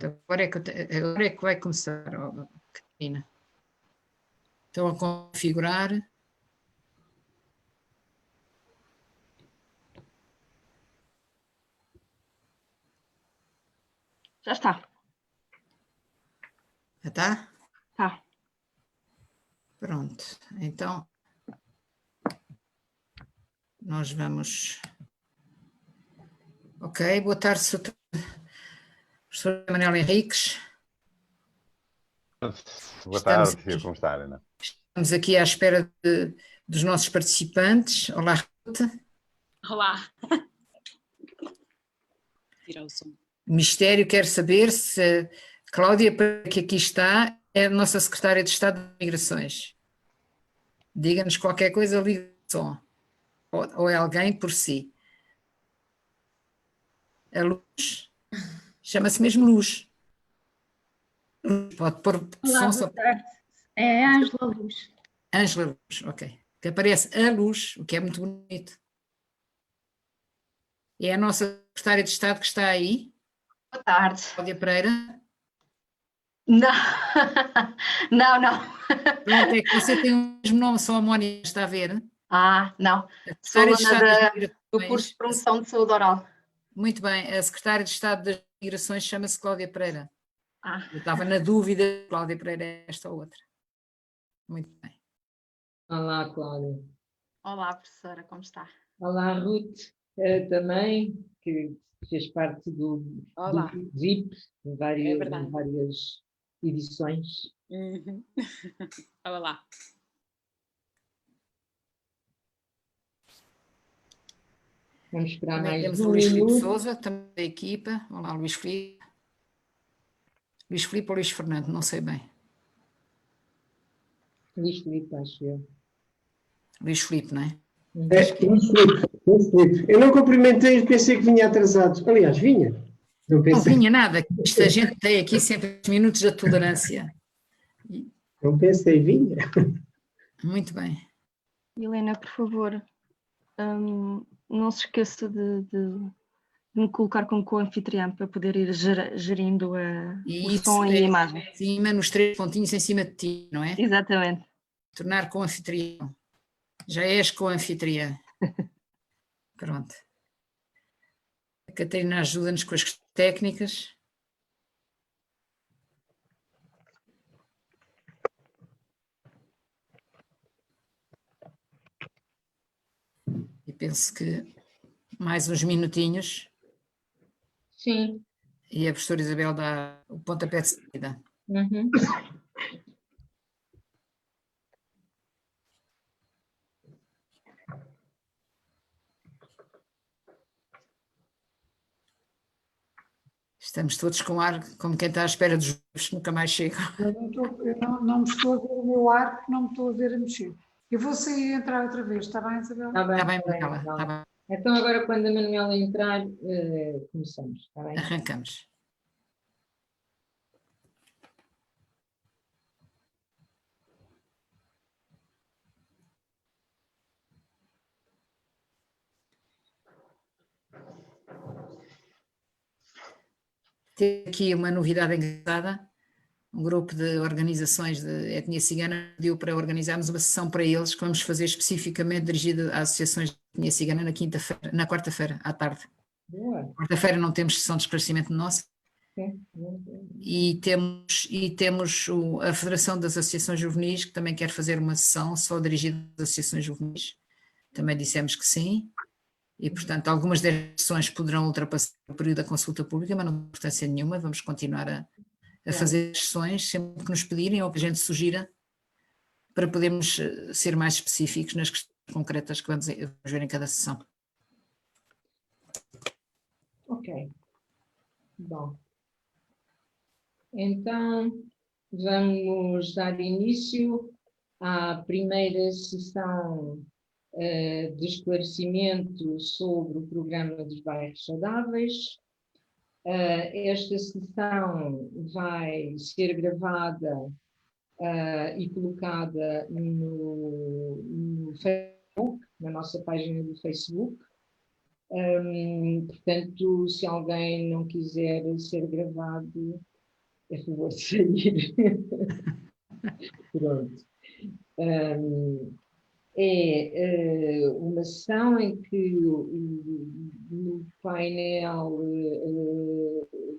Agora é que vai começar, Catarina. Estão a configurar. Já está. Já está? Tá. Pronto. Então, nós vamos... Ok, boa tarde, professora Manuela Henriques. Boa tarde, como está, Ana? Estamos aqui à espera dos nossos participantes. Olá, Ruth. Olá. Tirar o som. O Ministério quer saber se Cláudia, que aqui está, é a nossa Secretária de Estado de Migrações. Diga-nos qualquer coisa, liga o som. Ou é alguém por si. A Luz, chama-se mesmo Luz. Pode pôr Olá, som. boa tarde. É a Ângela Luz. Ângela Luz, ok. Que aparece a Luz, o que é muito bonito. É a nossa Secretária de Estado que está aí. Boa tarde. Cláudia Pereira. Não, não. Pronto, é que você tem o mesmo nome, só a Mónica está a ver. Não. Sou Secretária de aluna Estado do curso de promoção de saúde oral. Muito bem, a Secretária de Estado das Migrações chama-se Cláudia Pereira. Eu estava na dúvida se Cláudia Pereira é esta ou outra. Muito bem. Olá, Cláudia. Olá, professora, como está? Olá, Ruth, também, que fez parte do VIP, em várias edições. Uhum. Olha lá. Vamos esperar Também mais temos um o Luís Filipe minuto. Souza, também da equipa. Olá, Luís Filipe. Luís Filipe ou Luís Fernando, não sei bem. Luís Filipe, acho eu. Luís Filipe, não é? Luís Filipe. Eu não cumprimentei e pensei que vinha atrasado. Aliás, vinha. Não vinha nada. A gente tem aqui sempre os minutos da tolerância. Não pensei, vinha. Muito bem. Helena, por favor, não se esqueça de me colocar como co-anfitriã para poder ir gerindo o som e a imagem. Em cima, nos 3 pontinhos em cima de ti, não é? Exatamente. Tornar co-anfitrião. Já és co-anfitriã. Pronto. A Catarina ajuda-nos com as questões técnicas. E penso que mais uns minutinhos. Sim. E a professora Isabel dá o pontapé de saída. Uhum. Estamos todos com ar, como quem está à espera dos livros que nunca mais chegam. Eu não me estou a ver o meu ar, porque não me estou a ver a mexer. Eu vou sair e entrar outra vez, está bem, Isabel? Está bem, Manuela. Está bem. Então agora quando a Manuela entrar, começamos, está bem? Arrancamos. Tem aqui uma novidade engraçada. Um grupo de organizações de etnia cigana pediu para organizarmos uma sessão para eles que vamos fazer especificamente dirigida às associações de etnia cigana na quarta-feira, à tarde. Boa. Quarta-feira não temos sessão de esclarecimento nosso. E temos a Federação das Associações Juvenis, que também quer fazer uma sessão só dirigida às associações juvenis. Também dissemos que sim. E, portanto, algumas das sessões poderão ultrapassar o período da consulta pública, mas não tem importância nenhuma. Vamos continuar a fazer sessões, sempre que nos pedirem ou que a gente sugira, para podermos ser mais específicos nas questões concretas que vamos ver em cada sessão. Ok. Bom. Então, vamos dar início à primeira sessão de esclarecimento sobre o programa dos bairros saudáveis. Esta sessão vai ser gravada e colocada no Facebook, na nossa página do Facebook. Portanto, se alguém não quiser ser gravado, é favor de sair. Pronto. É uma sessão em que no painel,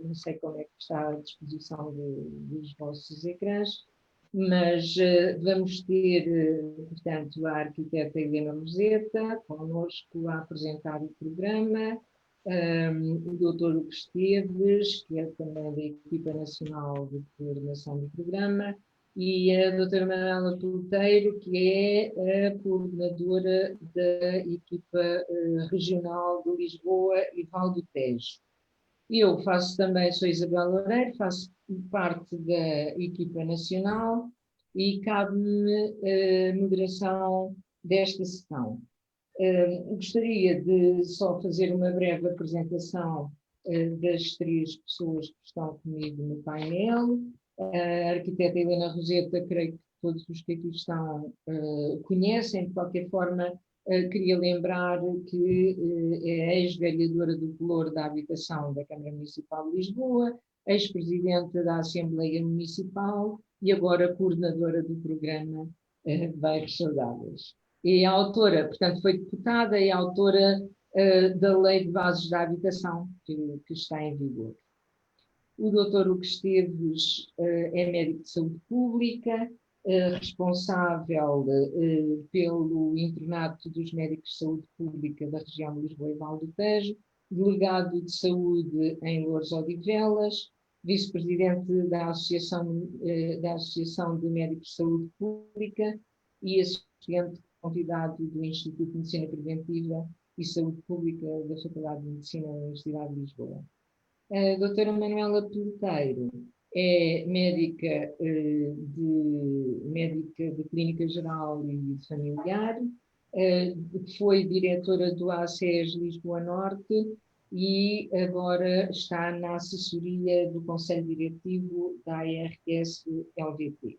não sei como é que está à disposição dos vossos ecrãs, mas vamos ter, portanto, a arquiteta Helena Roseta connosco a apresentar o programa, o Dr. Hugo Esteves, que é também da equipa nacional de coordenação do programa, e a doutora Manuela Peleteiro, que é a coordenadora da equipa regional de Lisboa e Val do Tejo. Eu faço também, sou Isabel Loureiro, faço parte da equipa nacional e cabe-me a moderação desta sessão. Gostaria de só fazer uma breve apresentação das 3 pessoas que estão comigo no painel. A arquiteta Helena Roseta, creio que todos os que aqui estão conhecem. De qualquer forma, queria lembrar que é ex-vereadora do Pelouro da Habitação da Câmara Municipal de Lisboa, ex-presidente da Assembleia Municipal e agora coordenadora do programa Bairros Saudáveis. E a autora, portanto, foi deputada e autora da Lei de Bases da Habitação, que está em vigor. O Dr. Hugo Esteves é médico de saúde pública, responsável pelo Internato dos Médicos de Saúde Pública da região de Lisboa e Val do Tejo, delegado de saúde em Loures Odivelas, vice-presidente da Associação de Médicos de Saúde Pública e assistente convidado do Instituto de Medicina Preventiva e Saúde Pública da Faculdade de Medicina da Universidade de Lisboa. A doutora Manuela Peleteiro é médica de clínica geral e de familiar, foi diretora do ACES Lisboa Norte e agora está na assessoria do Conselho Diretivo da ARS LVP.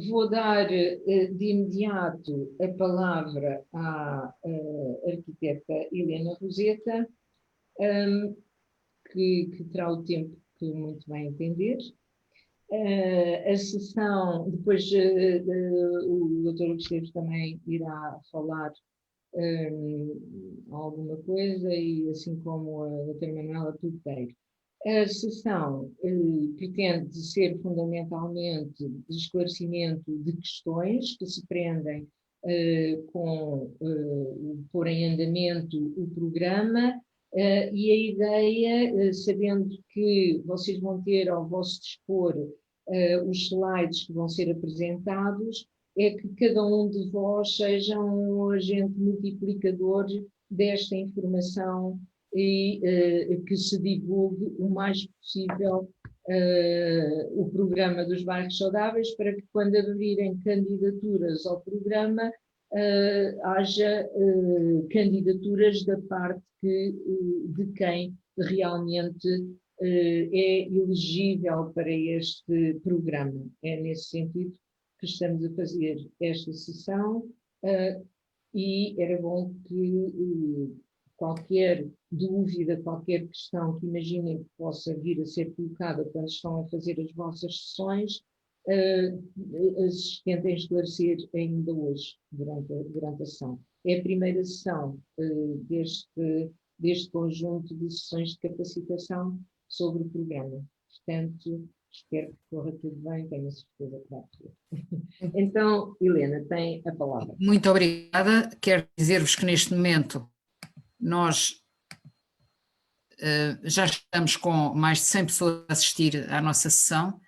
Vou dar de imediato a palavra à arquiteta Helena Roseta, que terá o tempo que muito bem entender. A sessão, depois o Dr. Esteves também irá falar alguma coisa, e assim como a doutora Manuela Peleteiro. A sessão pretende ser fundamentalmente de esclarecimento de questões que se prendem com pôr em andamento o programa, e a ideia, sabendo que vocês vão ter ao vosso dispor os slides que vão ser apresentados, é que cada um de vós seja um agente multiplicador desta informação e que se divulgue o mais possível o programa dos bairros saudáveis, para que quando abrirem candidaturas ao programa haja candidaturas da parte de quem realmente é elegível para este programa. É nesse sentido que estamos a fazer esta sessão, e era bom que qualquer dúvida, qualquer questão que imaginem que possa vir a ser colocada quando estão a fazer as vossas sessões, tentem esclarecer ainda hoje, durante a sessão. É a primeira sessão deste conjunto de sessões de capacitação sobre o programa. Portanto, espero que corra tudo bem, tenho a certeza que vai correr. Então, Helena, tem a palavra. Muito obrigada. Quero dizer-vos que neste momento nós já estamos com mais de 100 pessoas a assistir à nossa sessão.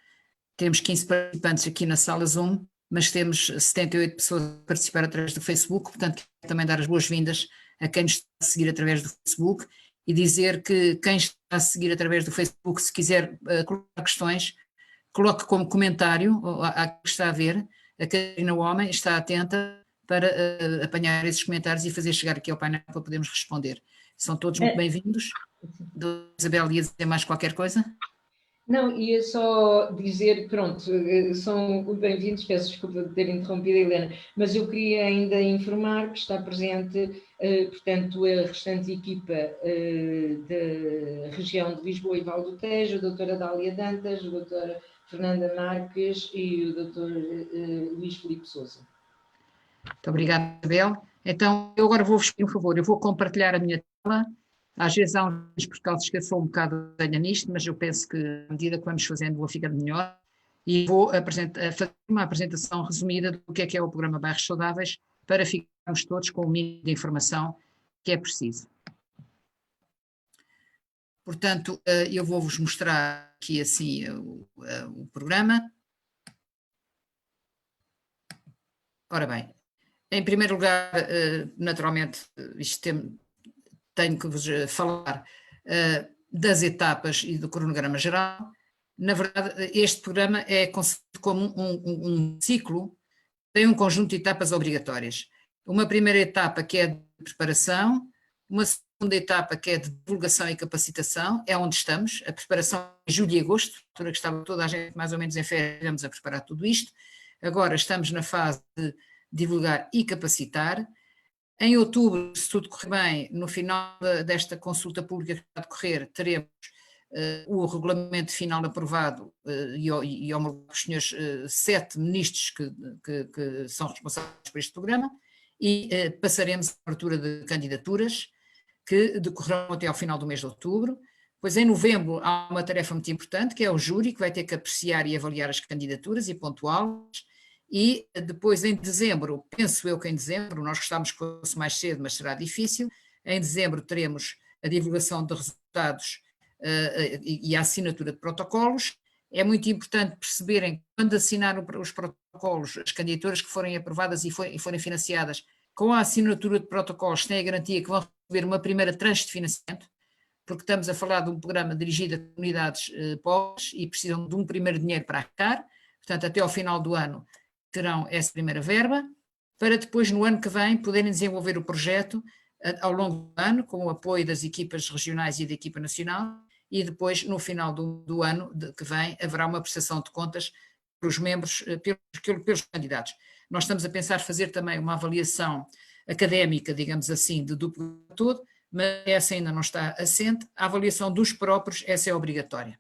Temos 15 participantes aqui na sala Zoom, mas temos 78 pessoas a participar através do Facebook, portanto quero também dar as boas-vindas a quem nos está a seguir através do Facebook e dizer que quem está a seguir através do Facebook, se quiser colocar questões, coloque como comentário a que está a ver. A Catarina Homem está atenta para apanhar esses comentários e fazer chegar aqui ao painel para podermos responder. São todos muito bem-vindos. Isabel, ia dizer mais qualquer coisa? Não, ia só dizer, pronto, são bem-vindos, peço desculpa de ter interrompido a Helena, mas eu queria ainda informar que está presente, portanto, a restante equipa da região de Lisboa e Val do Tejo, a doutora Dália Dantas, a doutora Fernanda Marques e o doutor Luís Filipe Sousa. Muito obrigada, Isabel. Então, eu agora vou-vos pedir um favor, eu vou compartilhar a minha tela. Às vezes há uns percalços que eu sou um bocado velha nisto, mas eu penso que à medida que vamos fazendo vou ficar melhor. E vou fazer uma apresentação resumida do que é o programa Bairros Saudáveis, para ficarmos todos com o mínimo de informação que é preciso. Portanto, eu vou-vos mostrar aqui assim o programa. Ora bem, em primeiro lugar, naturalmente, tenho que vos falar das etapas e do cronograma geral. Na verdade, este programa é concebido como um ciclo, tem um conjunto de etapas obrigatórias. Uma primeira etapa que é de preparação, uma segunda etapa que é de divulgação e capacitação, é onde estamos, a preparação em julho e agosto, na altura que estava toda a gente mais ou menos em férias, estamos a preparar tudo isto. Agora estamos na fase de divulgar e capacitar. Em outubro, se tudo correr bem, no final desta consulta pública que está a decorrer, teremos o regulamento final aprovado e homologado pelos senhores 7 ministros que são responsáveis por este programa, e passaremos à abertura de candidaturas que decorrerão até ao final do mês de outubro. Pois em novembro há uma tarefa muito importante, que é o júri, que vai ter que apreciar e avaliar as candidaturas e pontuá-las. E depois em dezembro, penso eu que em dezembro, nós gostávamos que fosse mais cedo, mas será difícil, em dezembro teremos a divulgação de resultados e a assinatura de protocolos. É muito importante perceberem, quando assinaram os protocolos, as candidaturas que forem aprovadas e forem financiadas, com a assinatura de protocolos têm a garantia que vão receber uma primeira tranche de financiamento, porque estamos a falar de um programa dirigido a comunidades pobres e precisam de um primeiro dinheiro para arcar. Portanto, até ao final do ano terão essa primeira verba, para depois, no ano que vem, poderem desenvolver o projeto ao longo do ano, com o apoio das equipas regionais e da equipa nacional, e depois, no final do ano que vem, haverá uma prestação de contas para os membros, pelos candidatos. Nós estamos a pensar fazer também uma avaliação académica, digamos assim, do programa todo, mas essa ainda não está assente. A avaliação dos próprios, essa é obrigatória.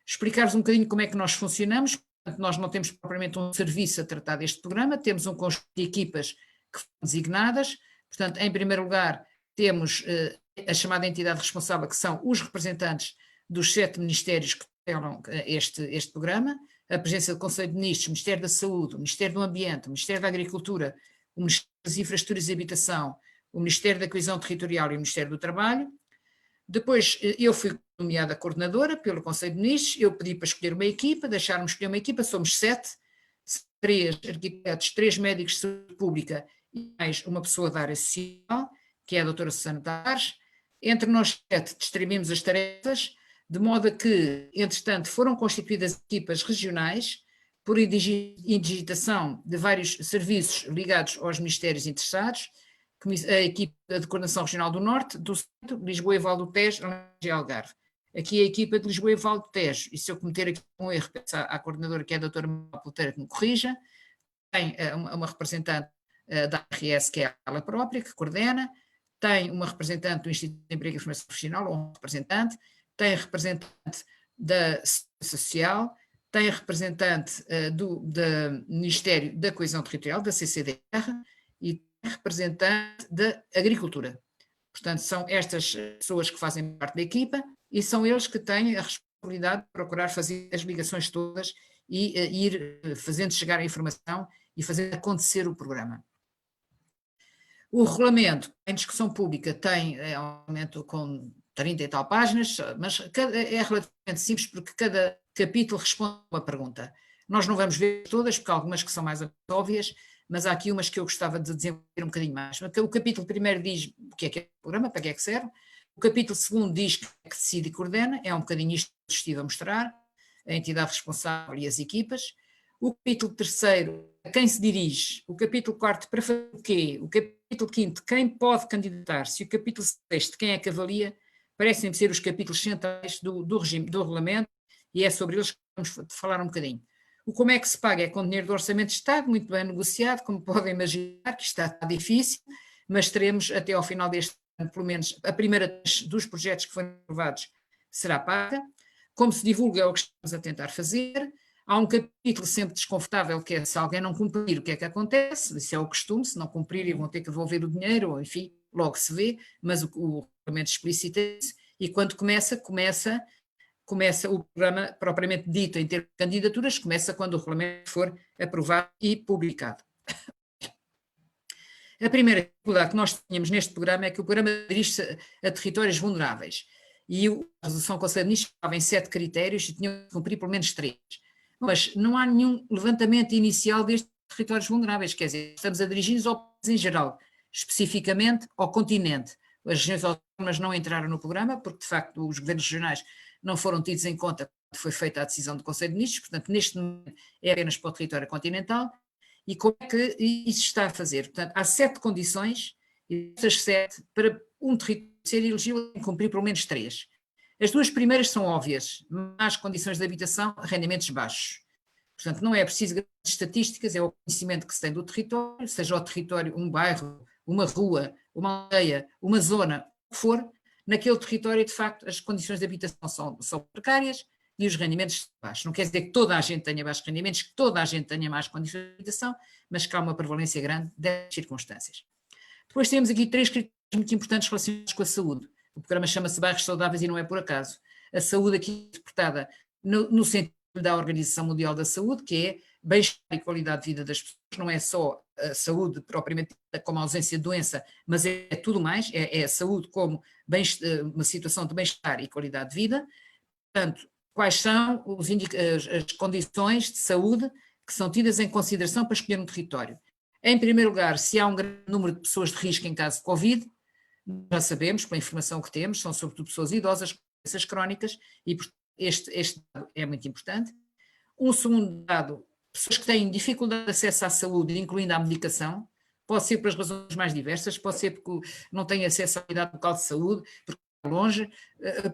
Explicar-vos um bocadinho como é que nós funcionamos. Portanto, nós não temos propriamente um serviço a tratar deste programa, temos um conjunto de equipas que foram designadas. Portanto, em primeiro lugar, temos a chamada entidade responsável, que são os representantes dos 7 ministérios que tutelam este programa, a presença do Conselho de Ministros, o Ministério da Saúde, o Ministério do Ambiente, o Ministério da Agricultura, o Ministério das Infraestruturas e Habitação, o Ministério da Coesão Territorial e o Ministério do Trabalho. Depois eu fui nomeada coordenadora pelo Conselho de Ministros, eu pedi para escolher uma equipa, deixaram-me escolher uma equipa, somos 7, 3 arquitetos, 3 médicos de saúde pública e mais uma pessoa da área social, que é a doutora Susana Tavares. Entre nós 7 distribuímos as tarefas, de modo a que, entretanto, foram constituídas equipas regionais por indigitação de vários serviços ligados aos ministérios interessados, a equipa de coordenação regional do Norte, do Centro, Lisboa e Val do Tejo e Algarve. Aqui a equipa de Lisboa e Val do Tejo, e se eu cometer aqui um erro, peço à coordenadora, que é a doutora Maria que me corrija, tem uma representante da ARS, que é ela própria, que coordena, tem uma representante do Instituto de Emprego e Formação Profissional, ou um representante, tem representante da Segurança Social, tem representante do Ministério da Coesão Territorial, da CCDR, e representante da Agricultura. Portanto, são estas pessoas que fazem parte da equipa e são eles que têm a responsabilidade de procurar fazer as ligações todas e ir fazendo chegar a informação e fazer acontecer o programa. O regulamento em discussão pública tem um aumento com 30 e tal páginas, mas é relativamente simples porque cada capítulo responde a uma pergunta. Nós não vamos ver todas, porque há algumas que são mais óbvias, mas há aqui umas que eu gostava de desenvolver um bocadinho mais. O capítulo primeiro diz o que é o programa, para que é que serve. O capítulo segundo diz que é que decide e coordena, é um bocadinho isto que estive a mostrar, a entidade responsável e as equipas. O capítulo terceiro, a quem se dirige. O capítulo quarto, para fazer o quê? O capítulo quinto, quem pode candidatar-se. E o capítulo sexto, quem é que avalia, parecem ser os capítulos centrais do regime, do regulamento, e é sobre eles que vamos falar um bocadinho. O como é que se paga é com dinheiro do Orçamento de Estado, muito bem negociado, como podem imaginar, que está difícil, mas teremos até ao final deste ano, pelo menos a primeira dos projetos que foram aprovados será paga. Como se divulga é o que estamos a tentar fazer. Há um capítulo sempre desconfortável, que é se alguém não cumprir, o que é que acontece? Isso é o costume, se não cumprirem vão ter que devolver o dinheiro, ou enfim, logo se vê, mas o regulamento explicita isso, e quando começa o programa propriamente dito em termos de candidaturas, começa quando o regulamento for aprovado e publicado. A primeira dificuldade que nós tínhamos neste programa é que o programa dirige-se a territórios vulneráveis, e a resolução do Conselho de Ministros estava em 7 critérios e tinham que cumprir pelo menos 3. Mas não há nenhum levantamento inicial destes territórios vulneráveis, quer dizer, estamos a dirigir-nos ao país em geral, especificamente ao continente. As regiões autónomas não entraram no programa, porque de facto os governos regionais não foram tidos em conta quando foi feita a decisão do Conselho de Ministros, portanto neste momento é apenas para o território continental. E como é que isso está a fazer? Portanto, há 7 condições, e estas 7, para um território ser elegível, tem que cumprir pelo menos 3. As 2 primeiras são óbvias: más condições de habitação, rendimentos baixos. Portanto, não é preciso grandes estatísticas, é o conhecimento que se tem do território, seja o território um bairro, uma rua, uma aldeia, uma zona, o que for, naquele território, de facto, as condições de habitação são precárias e os rendimentos são baixos. Não quer dizer que toda a gente tenha baixos rendimentos, que toda a gente tenha más condições de habitação, mas que há uma prevalência grande dessas circunstâncias. Depois temos aqui 3 critérios muito importantes relacionados com a saúde. O programa chama-se Bairros Saudáveis e não é por acaso. A saúde aqui é interpretada no sentido da Organização Mundial da Saúde, que é bem-estar e qualidade de vida das pessoas, não é só a saúde propriamente como a ausência de doença, mas é tudo mais, é a saúde como uma situação de bem-estar e qualidade de vida. Portanto, quais são as condições de saúde que são tidas em consideração para escolher um território? Em primeiro lugar, se há um grande número de pessoas de risco em caso de Covid, já sabemos, pela informação que temos, são sobretudo pessoas idosas, com doenças crónicas, e este dado é muito importante. Um segundo dado, pessoas que têm dificuldade de acesso à saúde, incluindo à medicação, pode ser por as razões mais diversas, pode ser porque não têm acesso à unidade local de saúde, porque estão longe,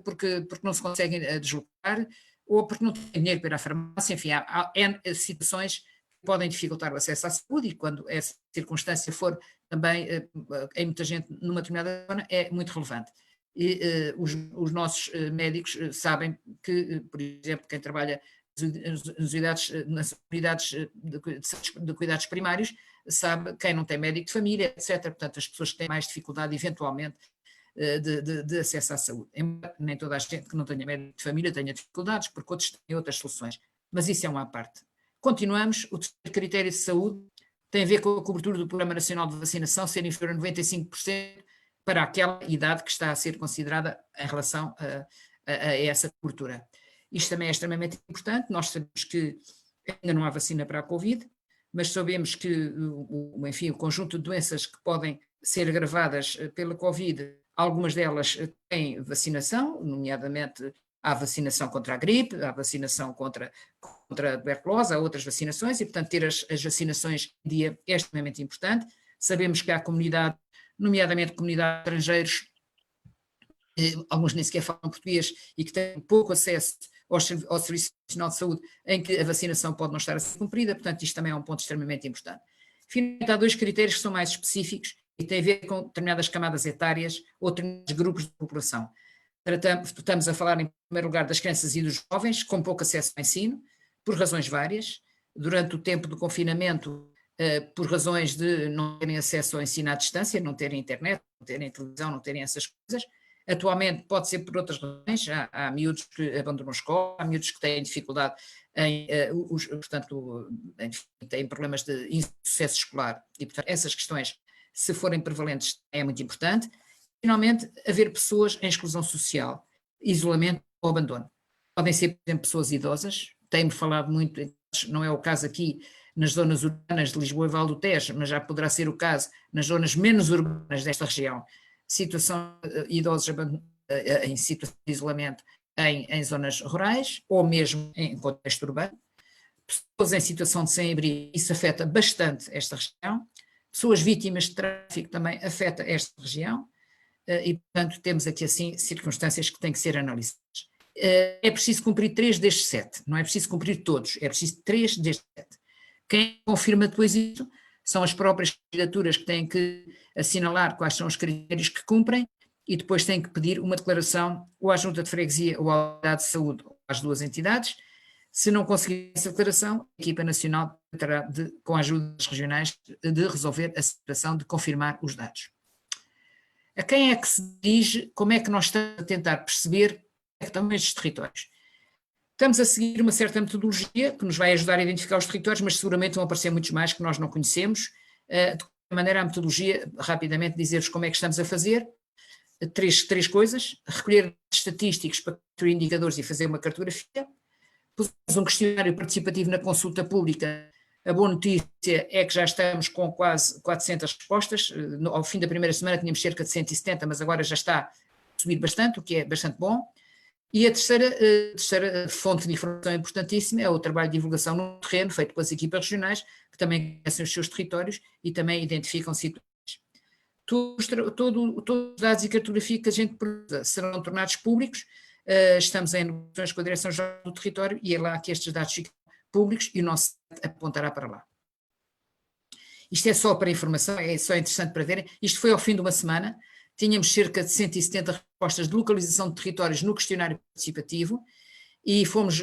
porque não se conseguem deslocar, ou porque não têm dinheiro para ir à farmácia, enfim, há situações que podem dificultar o acesso à saúde, e quando essa circunstância for também, em muita gente numa determinada zona, é muito relevante. E os nossos médicos sabem que, por exemplo, quem trabalha nas unidades de cuidados primários, sabe quem não tem médico de família, etc. Portanto, as pessoas que têm mais dificuldade, eventualmente, de acesso à saúde. Nem toda a gente que não tenha médico de família tenha dificuldades, porque outros têm outras soluções. Mas isso é uma à parte. Continuamos. O terceiro critério de saúde tem a ver com a cobertura do Programa Nacional de Vacinação ser inferior a 95% para aquela idade que está a ser considerada em relação a essa cobertura. Isto também é extremamente importante. Nós sabemos que ainda não há vacina para a Covid, mas sabemos que, enfim, o conjunto de doenças que podem ser agravadas pela Covid, algumas delas têm vacinação, nomeadamente há vacinação contra a gripe, há vacinação contra a tuberculose, há outras vacinações, e, portanto, ter as vacinações em dia é extremamente importante. Sabemos que há comunidade, nomeadamente comunidade de estrangeiros, alguns nem sequer falam português e que têm pouco acesso ao Serviço Nacional de Saúde, em que a vacinação pode não estar a ser cumprida, portanto isto também é um ponto extremamente importante. Finalmente, há 2 critérios que são mais específicos e têm a ver com determinadas camadas etárias ou determinados grupos de população. Estamos a falar, em primeiro lugar, das crianças e dos jovens com pouco acesso ao ensino, por razões várias. Durante o tempo do confinamento, por razões de não terem acesso ao ensino à distância, não terem internet, não terem televisão, não terem essas coisas. Atualmente pode ser por outras razões, há miúdos que abandonam a escola, há miúdos que têm dificuldade portanto, têm problemas de insucesso escolar, e portanto essas questões, se forem prevalentes, é muito importante. Finalmente, haver pessoas em exclusão social, isolamento ou abandono. Podem ser, por exemplo, pessoas idosas, tenho falado muito, não é o caso aqui nas zonas urbanas de Lisboa e Val do Tejo, mas já poderá ser o caso nas zonas menos urbanas desta região, situação de idosos em situação de isolamento em zonas rurais ou mesmo em contexto urbano, pessoas em situação de sem-abrigo, isso afeta bastante esta região, pessoas vítimas de tráfico também afeta esta região, e portanto temos aqui assim circunstâncias que têm que ser analisadas. É preciso cumprir 3 destes 7, não é preciso cumprir todos, é preciso 3 destes 7. Quem confirma depois isso são as próprias candidaturas que têm que assinalar quais são os critérios que cumprem e depois têm que pedir uma declaração ou à Junta de Freguesia ou à Unidade de Saúde, ou às 2 entidades. Se não conseguir essa declaração, a equipa nacional terá, com a ajuda das regionais, de resolver a situação de confirmar os dados. A quem é que se dirige, como é que nós estamos a tentar perceber como é que estão estes territórios? Estamos a seguir uma certa metodologia que nos vai ajudar a identificar os territórios, mas seguramente vão aparecer muitos mais que nós não conhecemos. De qualquer maneira, a metodologia, rapidamente dizer-vos como é que estamos a fazer. Três coisas: recolher estatísticos para construir indicadores e fazer uma cartografia. Pusemos um questionário participativo na consulta pública. A boa notícia é que já estamos com quase 400 respostas. Ao fim da primeira semana tínhamos cerca de 170, mas agora já está a subir bastante, o que é bastante bom. E a terceira fonte de informação importantíssima é o trabalho de divulgação no terreno, feito pelas equipas regionais, que também conhecem os seus territórios e também identificam situações. Todos os dados e cartografia que a gente produza serão tornados públicos. Estamos em negociações com a Direção-Geral do Território e é lá que estes dados ficam públicos e o nosso site apontará para lá. Isto é só para informação, é só interessante para verem. Isto foi ao fim de uma semana. Tínhamos cerca de 170 respostas de localização de territórios no questionário participativo e fomos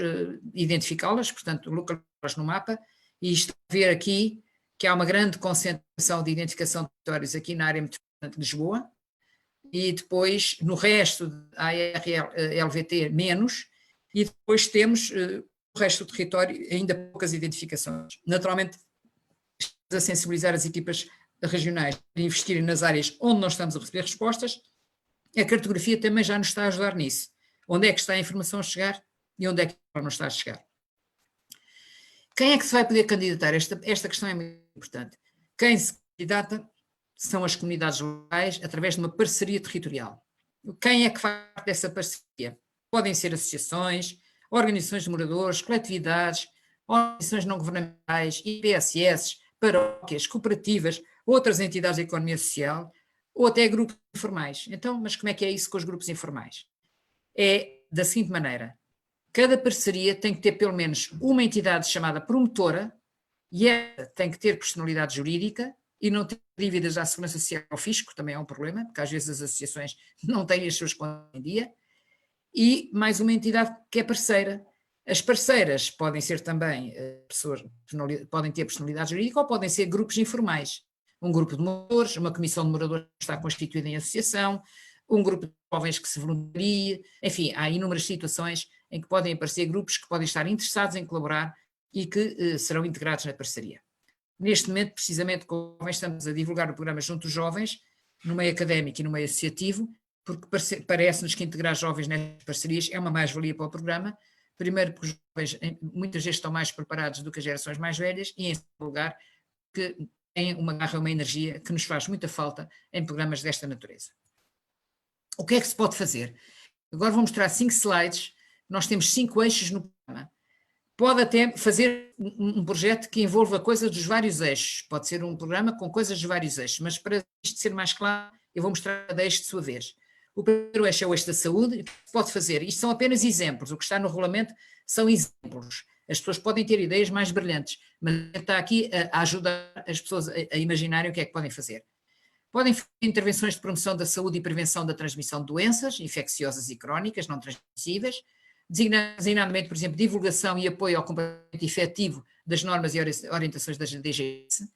identificá-las, portanto, localizá-las no mapa, e isto a ver aqui que há uma grande concentração de identificação de territórios aqui na área metropolitana de Lisboa, e depois no resto da ARL-LVT menos, e depois temos o resto do território ainda poucas identificações. Naturalmente, estamos a sensibilizar as equipas regionais para investirem nas áreas onde nós estamos a receber respostas. A cartografia também já nos está a ajudar nisso. Onde é que está a informação a chegar e onde é que ela não está a chegar. Quem é que se vai poder candidatar? Esta questão é muito importante. Quem se candidata são as comunidades locais através de uma parceria territorial. Quem é que faz parte dessa parceria? Podem ser associações, organizações de moradores, coletividades, organizações não governamentais, IPSS, paróquias, cooperativas, outras entidades da economia social, ou até grupos informais. Então, mas como é que é isso com os grupos informais? É da seguinte maneira: cada parceria tem que ter pelo menos uma entidade chamada promotora, e ela tem que ter personalidade jurídica e não ter dívidas à Segurança Social ou ao Fisco, também é um problema, porque às vezes as associações não têm as suas contas em dia, e mais uma entidade que é parceira. As parceiras podem ser também pessoas, podem ter personalidade jurídica ou podem ser grupos informais. Um grupo de moradores, uma comissão de moradores que está constituída em associação, um grupo de jovens que se voluntaria, enfim, há inúmeras situações em que podem aparecer grupos que podem estar interessados em colaborar e que serão integrados na parceria. Neste momento, precisamente, com os jovens, estamos a divulgar o programa Junto dos Jovens, no meio académico e no meio associativo, porque parece-nos que integrar jovens nestas parcerias é uma mais-valia para o programa. Primeiro, porque os jovens muitas vezes estão mais preparados do que as gerações mais velhas, e em segundo lugar, que têm uma garra, uma energia que nos faz muita falta em programas desta natureza. O que é que se pode fazer? Agora vou mostrar 5 slides. Nós temos 5 eixos no programa. Pode até fazer um projeto que envolva coisas dos vários eixos. Pode ser um programa com coisas dos vários eixos, mas para isto ser mais claro, eu vou mostrar cada eixo de sua vez. O primeiro eixo é o eixo da saúde. O que se pode fazer? Isto são apenas exemplos. O que está no regulamento são exemplos. As pessoas podem ter ideias mais brilhantes, mas está aqui a ajudar as pessoas a imaginarem o que é que podem fazer. Podem fazer intervenções de promoção da saúde e prevenção da transmissão de doenças infecciosas e crónicas não transmissíveis, designadamente, por exemplo, divulgação e apoio ao cumprimento efetivo das normas e orientações da DGS.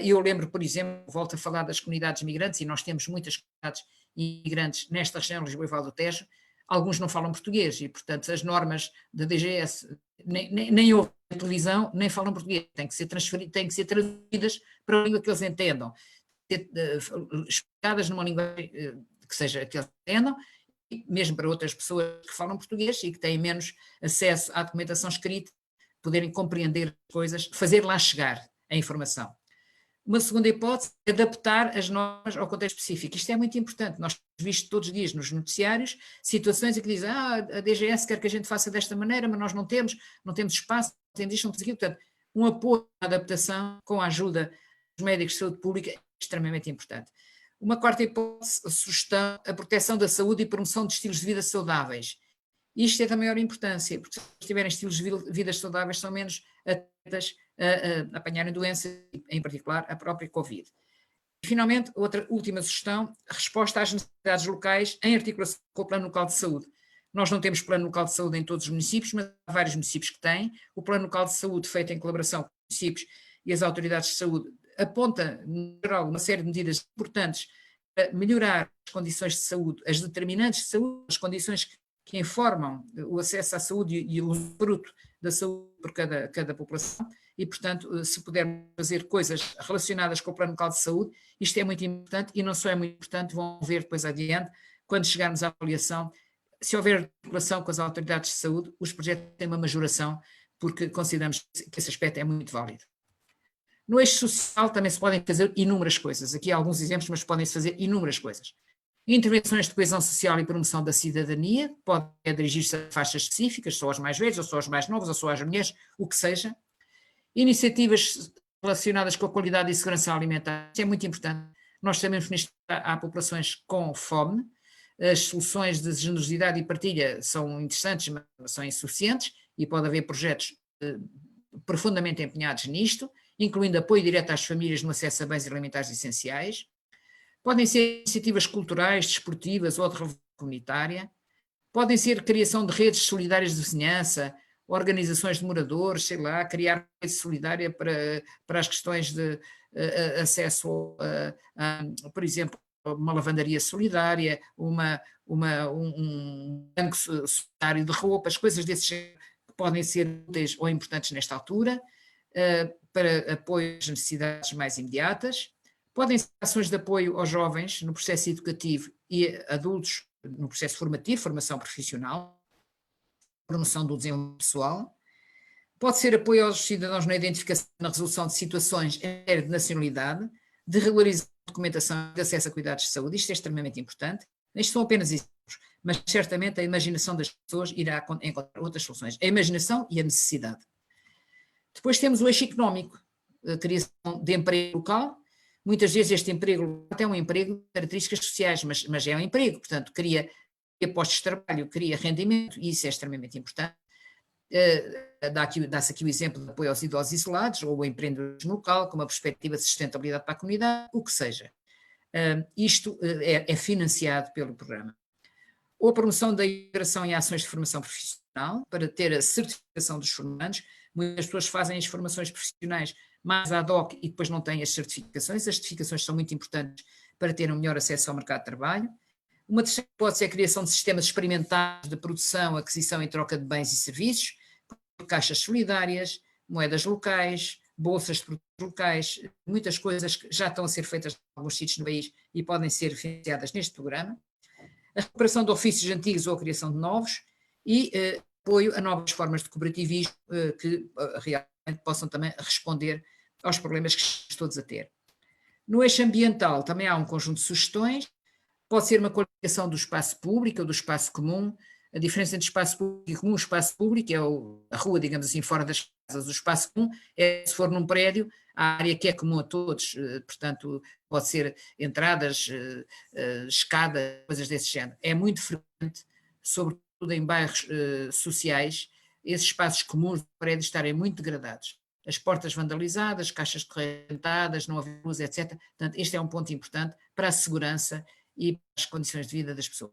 Eu lembro, por exemplo, volto a falar das comunidades migrantes, e nós temos muitas comunidades imigrantes nesta região, Lisboa e Val do Tejo. Alguns não falam português e, portanto, as normas da DGS nem ouvem a televisão, nem falam português. Têm que ser traduzidas para a língua que eles entendam, explicadas numa linguagem que seja que eles entendam, mesmo para outras pessoas que falam português e que têm menos acesso à documentação escrita, poderem compreender as coisas, fazer lá chegar a informação. Uma segunda hipótese é adaptar as normas ao contexto específico. Isto é muito importante. Nós temos visto todos os dias nos noticiários situações em que dizem a DGS quer que a gente faça desta maneira, mas nós não temos espaço, não temos isto, não temos aquilo. Portanto, um apoio à adaptação com a ajuda dos médicos de saúde pública é extremamente importante. Uma quarta hipótese, sugestão, a proteção da saúde e promoção de estilos de vida saudáveis. Isto é da maior importância, porque se tiverem estilos de vida saudáveis, são menos atentas a apanharem doenças, em particular a própria Covid. E, finalmente, outra última sugestão, resposta às necessidades locais em articulação com o Plano Local de Saúde. Nós não temos Plano Local de Saúde em todos os municípios, mas há vários municípios que têm. O Plano Local de Saúde, feito em colaboração com os municípios e as autoridades de saúde, aponta, no geral, uma série de medidas importantes para melhorar as condições de saúde, as determinantes de saúde, as condições que informam o acesso à saúde e o fruto da saúde por cada população e, portanto, se pudermos fazer coisas relacionadas com o Plano Local de Saúde, isto é muito importante e não só é muito importante, vão ver depois adiante, quando chegarmos à avaliação, se houver articulação com as autoridades de saúde, os projetos têm uma majoração, porque consideramos que esse aspecto é muito válido. No eixo social também se podem fazer inúmeras coisas, aqui há alguns exemplos, mas podem-se fazer inúmeras coisas. Intervenções de coesão social e promoção da cidadania, podem dirigir-se a faixas específicas, só aos mais velhos, ou só aos mais novos, ou só às mulheres, o que seja. Iniciativas relacionadas com a qualidade e segurança alimentar, isso é muito importante. Nós sabemos que há populações com fome, as soluções de generosidade e partilha são interessantes, mas são insuficientes, e pode haver projetos profundamente empenhados nisto, incluindo apoio direto às famílias no acesso a bens alimentares essenciais. Podem ser iniciativas culturais, desportivas ou de relevância comunitária. Podem ser criação de redes solidárias de vizinhança, organizações de moradores, sei lá, criar rede solidária para as questões de acesso, por exemplo, uma lavandaria solidária, um banco solidário de roupas, coisas desses que podem ser úteis ou importantes nesta altura, para apoio às necessidades mais imediatas. Podem ser ações de apoio aos jovens no processo educativo e adultos no processo formativo, formação profissional, promoção do desenvolvimento pessoal. Pode ser apoio aos cidadãos na identificação e na resolução de situações em matéria de nacionalidade, de regularização de documentação e de acesso a cuidados de saúde. Isto é extremamente importante. Estes são apenas exemplos, mas certamente a imaginação das pessoas irá encontrar outras soluções. A imaginação e a necessidade. Depois temos o eixo económico, a criação de emprego local. Muitas vezes este emprego até é um emprego de características sociais, mas é um emprego, portanto, cria postos de trabalho, cria rendimento, e isso é extremamente importante. Dá-se aqui o exemplo de apoio aos idosos isolados, ou o empreendedorismo local, com uma perspectiva de sustentabilidade para a comunidade, o que seja. Isto é financiado pelo programa. Ou a promoção da integração em ações de formação profissional, para ter a certificação dos formandos. Muitas pessoas fazem as formações profissionais mais ad hoc e depois não têm as certificações. As certificações são muito importantes para ter um melhor acesso ao mercado de trabalho. Uma terceira hipótese é a criação de sistemas experimentais de produção, aquisição e troca de bens e serviços, caixas solidárias, moedas locais, bolsas de produtos locais, muitas coisas que já estão a ser feitas em alguns sítios no país e podem ser financiadas neste programa. A recuperação de ofícios antigos ou a criação de novos e apoio a novas formas de cooperativismo que realmente possam também responder aos problemas que estamos todos a ter. No eixo ambiental também há um conjunto de sugestões. Pode ser uma qualificação do espaço público ou do espaço comum. A diferença entre espaço público e comum, o espaço público é a rua, digamos assim, fora das casas. O espaço comum é, se for num prédio, a área que é comum a todos, portanto, pode ser entradas, escadas, coisas desse género. É muito frequente, sobretudo em bairros sociais, esses espaços comuns do prédio estarem muito degradados. As portas vandalizadas, caixas correntadas, não haver luz, etc. Portanto, este é um ponto importante para a segurança e para as condições de vida das pessoas.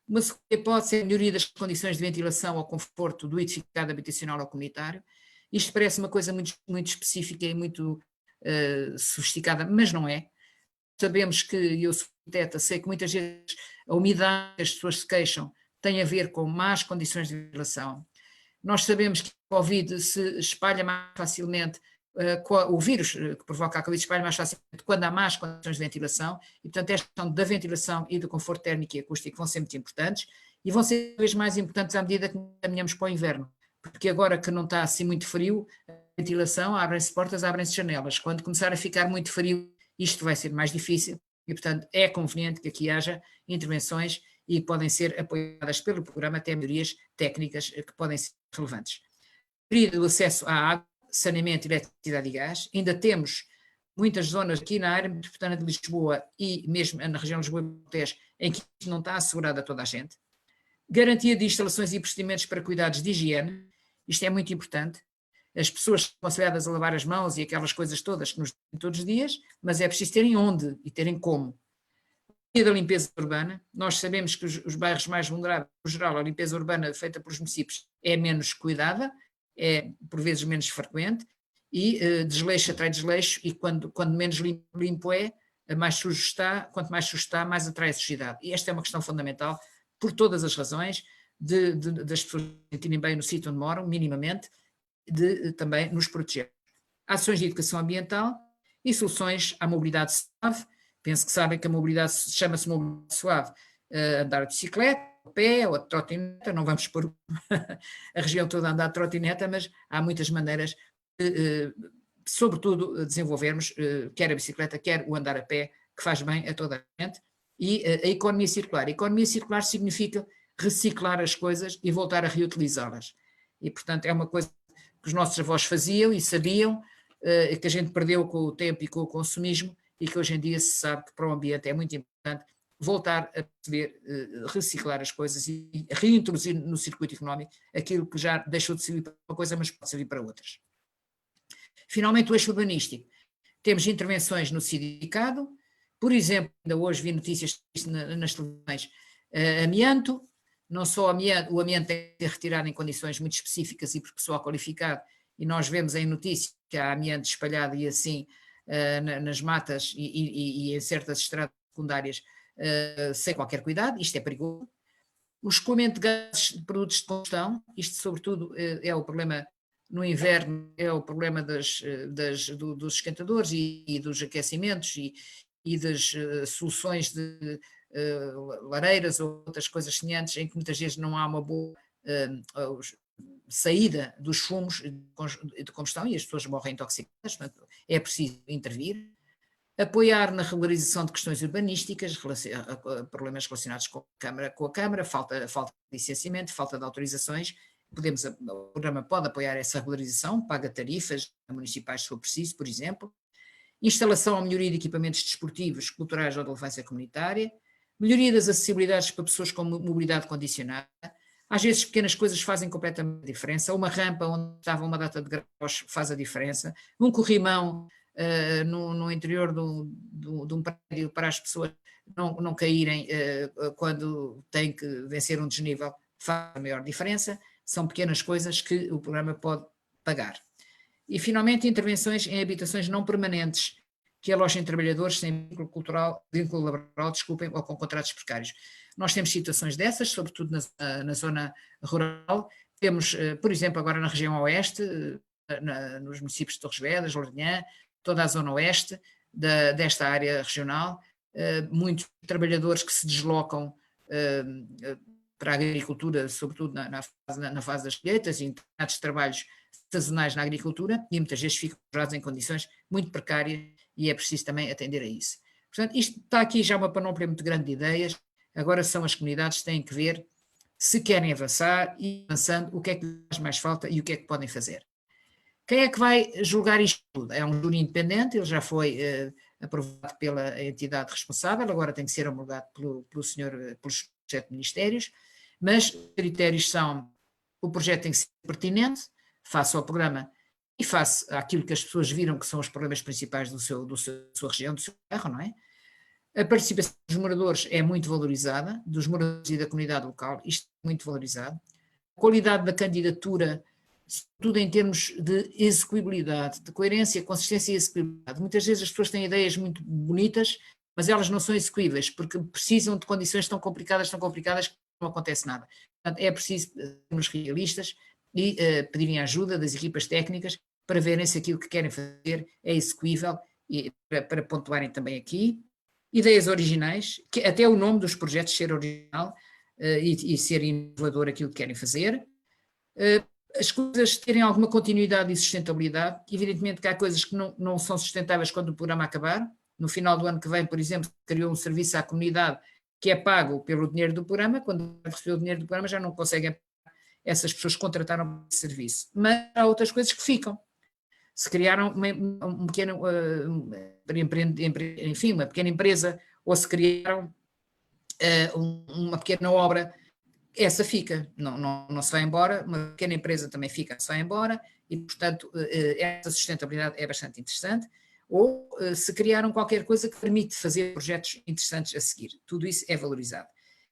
Uma segunda hipótese é a melhoria das condições de ventilação ou conforto do edificado habitacional ou comunitário. Isto parece uma coisa muito, muito específica e muito sofisticada, mas não é. Sabemos que, eu sou arquiteta, sei que muitas vezes a umidade que as pessoas se queixam tem a ver com más condições de ventilação. Nós sabemos que a Covid se espalha mais facilmente, o vírus que provoca a Covid se espalha mais facilmente quando há más condições de ventilação, e portanto esta questão da ventilação e do conforto térmico e acústico vão ser muito importantes, e vão ser cada vez mais importantes à medida que caminhamos para o inverno, porque agora que não está assim muito frio, a ventilação, abrem-se portas, abrem-se janelas. Quando começar a ficar muito frio, isto vai ser mais difícil, e portanto é conveniente que aqui haja intervenções e podem ser apoiadas pelo programa até melhorias técnicas que podem ser relevantes. Melhoria do acesso à água, saneamento, eletricidade e gás. Ainda temos muitas zonas aqui na área metropolitana de Lisboa e mesmo na região de Lisboa e Montes em que isto não está assegurado a toda a gente. Garantia de instalações e procedimentos para cuidados de higiene, isto é muito importante. As pessoas são aconselhadas a lavar as mãos e aquelas coisas todas que nos dão todos os dias, mas é preciso terem onde e terem como. Da limpeza urbana, nós sabemos que os bairros mais vulneráveis, por geral, a limpeza urbana feita pelos municípios é menos cuidada, é por vezes menos frequente, e desleixo atrai desleixo, e quando menos limpo é, mais sujo está, quanto mais sujo está, mais atrai a sujidade. E esta é uma questão fundamental, por todas as razões, das pessoas se sentirem bem no sítio onde moram, minimamente, de também nos proteger. Ações de educação ambiental e soluções à mobilidade suave. Penso que sabem que a mobilidade chama-se mobilidade suave, andar de bicicleta, a pé ou a trotineta, não vamos pôr a região toda a andar de trotineta, mas há muitas maneiras de, sobretudo, desenvolvermos quer a bicicleta, quer o andar a pé, que faz bem a toda a gente, e a economia circular. A economia circular significa reciclar as coisas e voltar a reutilizá-las. E, portanto, é uma coisa que os nossos avós faziam e sabiam, que a gente perdeu com o tempo e com o consumismo, e que hoje em dia se sabe que para o ambiente é muito importante voltar a perceber, reciclar as coisas e reintroduzir no circuito económico aquilo que já deixou de servir para uma coisa, mas pode servir para outras. Finalmente, o eixo urbanístico. Temos intervenções no tecido edificado, por exemplo, ainda hoje vi notícias nas televisões, amianto, não só amianto, o amianto tem que ser retirado em condições muito específicas e por pessoal qualificado, e nós vemos em notícias que há amianto espalhado e assim nas matas e em certas estradas secundárias sem qualquer cuidado, isto é perigoso. O escoamento de gases de produtos de combustão, isto sobretudo é o problema no inverno, é o problema dos esquentadores e dos aquecimentos e das soluções de lareiras ou outras coisas semelhantes, em que muitas vezes não há uma boa saída dos fumos de combustão e as pessoas morrem intoxicadas, portanto é preciso intervir. Apoiar na regularização de questões urbanísticas, problemas relacionados com a Câmara, falta de licenciamento, falta de autorizações. O programa pode apoiar essa regularização, paga tarifas municipais se for preciso, por exemplo. Instalação ou melhoria de equipamentos desportivos, culturais ou de relevância comunitária. Melhoria das acessibilidades para pessoas com mobilidade condicionada. Às vezes pequenas coisas fazem completamente a diferença. Uma rampa onde estava uma data de graus faz a diferença. Um corrimão no interior de um prédio para as pessoas não caírem quando têm que vencer um desnível faz a maior diferença. São pequenas coisas que o programa pode pagar. E, finalmente, intervenções em habitações não permanentes que alojem trabalhadores sem vínculo laboral, ou com contratos precários. Nós temos situações dessas, sobretudo na zona rural. Temos, por exemplo, agora na região oeste, nos municípios de Torres Vedras, Lourinhã, toda a zona oeste desta área regional, muitos trabalhadores que se deslocam para a agricultura, sobretudo na fase das colheitas e em determinados trabalhos sazonais na agricultura, e muitas vezes ficam em condições muito precárias e é preciso também atender a isso. Portanto, isto está aqui já uma panóplia muito grande de ideias, agora são as comunidades que têm que ver se querem avançar e avançando o que é que faz mais falta e o que é que podem fazer. Quem é que vai julgar isto tudo? É um júri independente, ele já foi aprovado pela entidade responsável, agora tem que ser homologado pelos 7 ministérios, mas os critérios são: o projeto tem que ser pertinente, face ao programa e face àquilo que as pessoas viram que são os problemas principais da sua região, do seu bairro, não é? A participação dos moradores é muito valorizada, dos moradores e da comunidade local, isto é muito valorizado. A qualidade da candidatura, tudo em termos de execuibilidade, de coerência, consistência e execuibilidade. Muitas vezes as pessoas têm ideias muito bonitas, mas elas não são execuíveis, porque precisam de condições tão complicadas que não acontece nada. Portanto, é preciso sermos realistas e pedirem ajuda das equipas técnicas para verem se aquilo que querem fazer é execuível e para pontuarem também aqui. Ideias originais, que até o nome dos projetos ser original e ser inovador aquilo que querem fazer. As coisas terem alguma continuidade e sustentabilidade. Evidentemente que há coisas que não são sustentáveis quando o programa acabar. No final do ano que vem, por exemplo, criou um serviço à comunidade que é pago pelo dinheiro do programa. Quando recebeu o dinheiro do programa já não conseguem, essas pessoas contrataram esse serviço. Mas há outras coisas que ficam. Se criaram uma pequena empresa, ou se criaram uma pequena obra essa fica, não se vai embora, uma pequena empresa também fica, se vai embora, e portanto essa sustentabilidade é bastante interessante, ou se criaram qualquer coisa que permite fazer projetos interessantes a seguir, tudo isso é valorizado.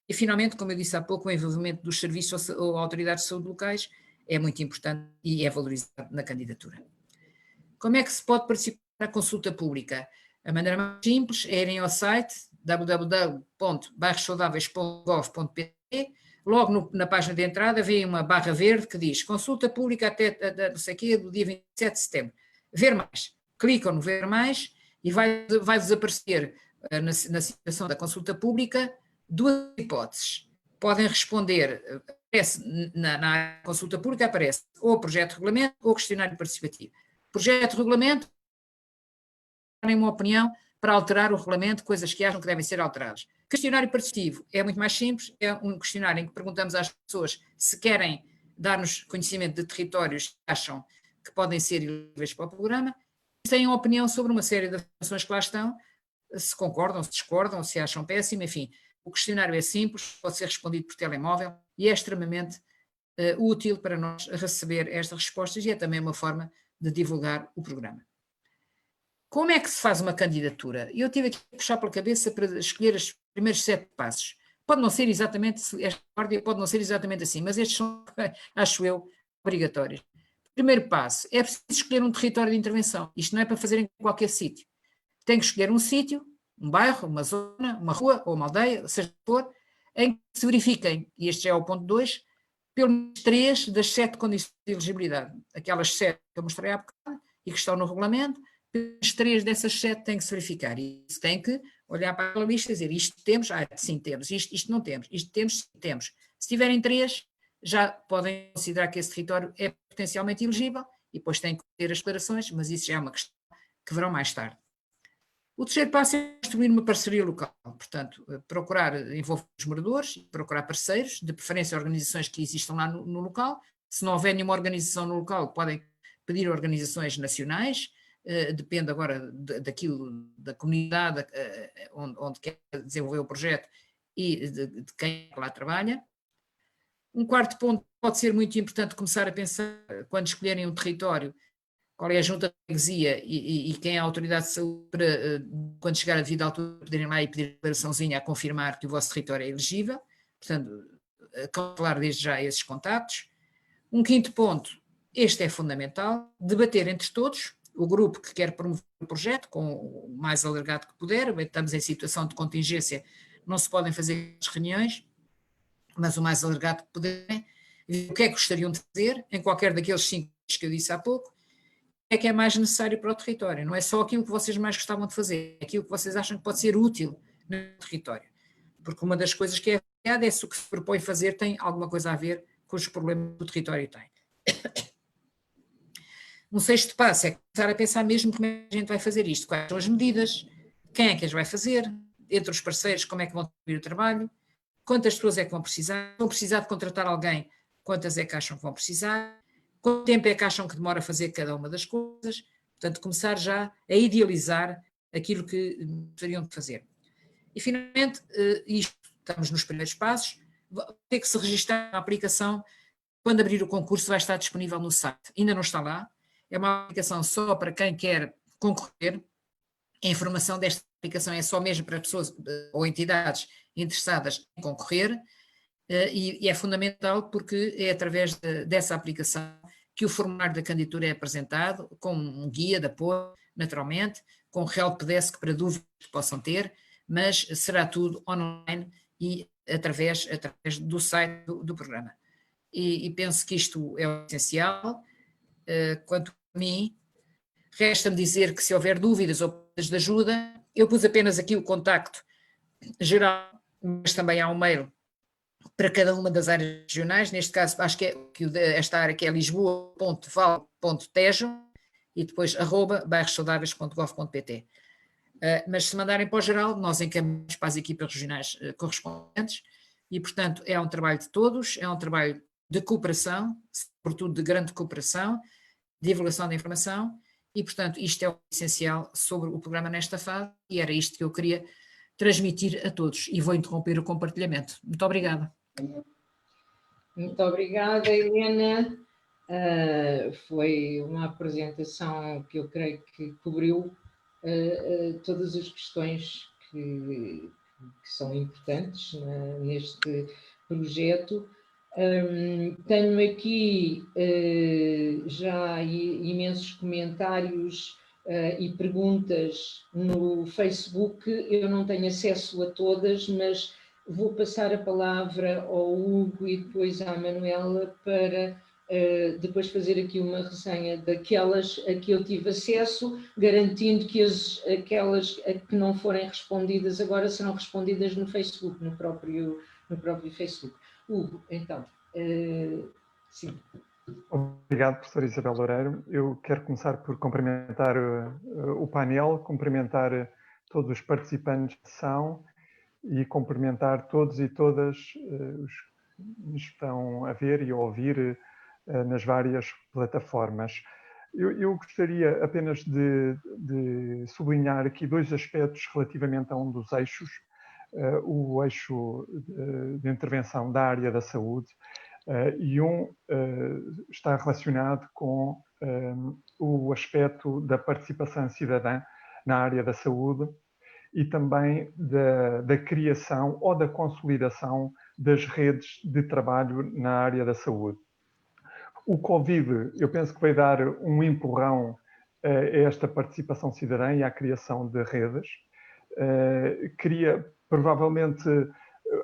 E finalmente, como eu disse há pouco, o envolvimento dos serviços ou autoridades de saúde locais é muito importante e é valorizado na candidatura. Como é que se pode participar na consulta pública? A maneira mais simples é irem ao site www.bairrossaudáveis.gov.pt. Logo na página de entrada vem uma barra verde que diz consulta pública até não sei quê, do dia 27 de setembro. Ver mais. Clicam no ver mais e vai-vos aparecer na situação da consulta pública 2 hipóteses. Podem responder, aparece na consulta pública aparece ou projeto de regulamento ou questionário participativo. Projeto de regulamento, darem uma opinião para alterar o regulamento, coisas que acham que devem ser alteradas. Questionário participativo é muito mais simples, é um questionário em que perguntamos às pessoas se querem dar-nos conhecimento de territórios que acham que podem ser elegíveis para o programa, e têm uma opinião sobre uma série de afirmações que lá estão, se concordam, se discordam, se acham péssimo, enfim. O questionário é simples, pode ser respondido por telemóvel e é extremamente útil para nós receber estas respostas e é também uma forma de divulgar o programa. Como é que se faz uma candidatura? Eu tive aqui a puxar pela cabeça para escolher os primeiros 7 passos. Pode não ser exatamente, esta ordem pode não ser exatamente assim, mas estes são, acho eu, obrigatórios. Primeiro passo, é preciso escolher um território de intervenção. Isto não é para fazer em qualquer sítio. Tem que escolher um sítio, um bairro, uma zona, uma rua ou uma aldeia, seja o que for, em que se verifiquem, e este já é o ponto 2, pelo menos 3 das 7 condições de elegibilidade. Aquelas 7 que eu mostrei há bocado e que estão no regulamento, as 3 dessas 7 têm que se verificar. E isso tem que olhar para a lista e dizer isto temos, sim temos, isto não temos, isto temos, sim temos. Se tiverem 3, já podem considerar que esse território é potencialmente elegível e depois têm que ter as declarações, mas isso já é uma questão que verão mais tarde. O terceiro passo é construir uma parceria local, portanto, procurar envolver os moradores, procurar parceiros, de preferência organizações que existam lá no local. Se não houver nenhuma organização no local, podem pedir organizações nacionais, depende agora daquilo, da comunidade onde quer desenvolver o projeto e de quem lá trabalha. Um quarto ponto pode ser muito importante começar a pensar, quando escolherem um território, qual é a junta de freguesia e quem é a autoridade de saúde para, quando chegar a devida altura, poderem lá e pedir a declaraçãozinha a confirmar que o vosso território é elegível. Portanto, calcular desde já esses contactos. Um quinto ponto, este é fundamental, debater entre todos, o grupo que quer promover o projeto, com o mais alargado que puder, estamos em situação de contingência, não se podem fazer as reuniões, mas o mais alargado que puderem, o que é que gostariam de fazer, em qualquer daqueles 5 que eu disse há pouco, é que é mais necessário para o território, não é só aquilo que vocês mais gostavam de fazer, é aquilo que vocês acham que pode ser útil no território. Porque uma das coisas que é verdade é se o que se propõe fazer tem alguma coisa a ver com os problemas que o território tem. Um sexto passo é começar a pensar mesmo como é que a gente vai fazer isto, quais são as medidas, quem é que as vai fazer, entre os parceiros como é que vão distribuir o trabalho, quantas pessoas é que vão precisar de contratar alguém, quantas é que acham que vão precisar, quanto tempo é que acham que demora a fazer cada uma das coisas, portanto começar já a idealizar aquilo que gostariam de fazer. E finalmente, isto, estamos nos primeiros passos, vai ter que se registrar na aplicação, quando abrir o concurso vai estar disponível no site, ainda não está lá, é uma aplicação só para quem quer concorrer, a informação desta aplicação é só mesmo para pessoas ou entidades interessadas em concorrer, e é fundamental porque é através dessa aplicação que o formulário da candidatura é apresentado, com um guia de apoio, naturalmente, com helpdesk para dúvidas que possam ter, mas será tudo online e através do site do programa. E penso que isto é o essencial. Quanto a mim, resta-me dizer que se houver dúvidas ou pedidos de ajuda, eu pus apenas aqui o contacto geral, mas também há um mail para cada uma das áreas regionais, neste caso acho que esta área que é lisboa.val.tejo e depois @bairrossaudáveis.gov.pt. Mas se mandarem para o geral, nós encaminhamos para as equipas regionais correspondentes e, portanto, é um trabalho de todos, é um trabalho de cooperação, sobretudo de grande cooperação, divulgação da informação e, portanto, isto é o essencial sobre o programa nesta fase e era isto que eu queria transmitir a todos e vou interromper o compartilhamento. Muito obrigada. Muito obrigada, Helena. Foi uma apresentação que eu creio que cobriu todas as questões que são importantes neste projeto. Tenho aqui já imensos comentários e perguntas no Facebook. Eu não tenho acesso a todas, mas vou passar a palavra ao Hugo e depois à Manuela para depois fazer aqui uma resenha daquelas a que eu tive acesso, garantindo que aquelas que não forem respondidas agora serão respondidas no Facebook, no próprio Facebook. Hugo, então, sim. Obrigado, professora Isabel Loureiro. Eu quero começar por cumprimentar o painel, cumprimentar todos os participantes da sessão e cumprimentar todos e todas os que nos estão a ver e a ouvir nas várias plataformas. Eu gostaria apenas de sublinhar aqui dois aspectos relativamente a um dos eixos, o eixo de intervenção da área da saúde, e está relacionado com o aspecto da participação cidadã na área da saúde e também da criação ou da consolidação das redes de trabalho na área da saúde. O Covid, eu penso que vai dar um empurrão a esta participação cidadã e à criação de redes. Provavelmente,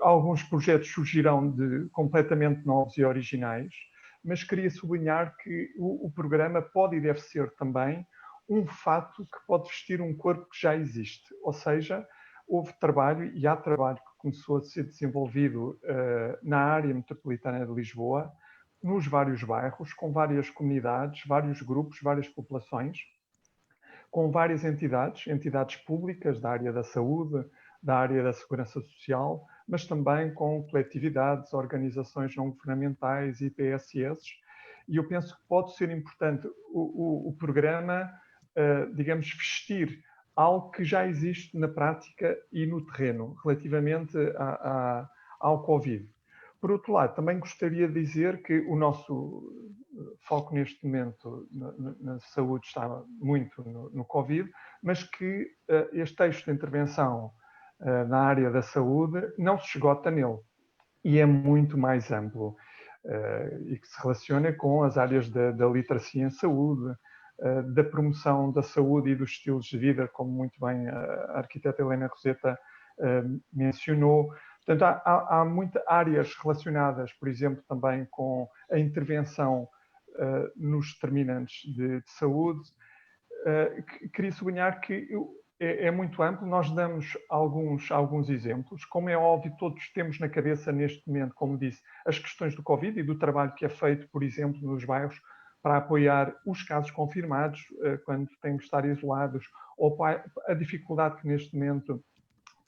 alguns projetos surgirão completamente novos e originais, mas queria sublinhar que o programa pode e deve ser também um fato que pode vestir um corpo que já existe. Ou seja, houve trabalho e há trabalho que começou a ser desenvolvido na área metropolitana de Lisboa, nos vários bairros, com várias comunidades, vários grupos, várias populações, com várias entidades públicas da área da saúde, da área da segurança social, mas também com coletividades, organizações não governamentais e PSS. E eu penso que pode ser importante o programa, digamos, vestir algo que já existe na prática e no terreno, relativamente ao Covid. Por outro lado, também gostaria de dizer que o nosso foco neste momento na saúde está muito no Covid, mas que este eixo de intervenção na área da saúde não se esgota nele e é muito mais amplo e que se relaciona com as áreas da literacia em saúde, da promoção da saúde e dos estilos de vida, como muito bem a arquiteta Helena Roseta mencionou. Portanto, há muitas áreas relacionadas, por exemplo, também com a intervenção nos determinantes de saúde. Queria sublinhar que é muito amplo, nós damos alguns exemplos. Como é óbvio, todos temos na cabeça neste momento, como disse, as questões do Covid e do trabalho que é feito, por exemplo, nos bairros, para apoiar os casos confirmados, quando têm que estar isolados, ou a dificuldade que neste momento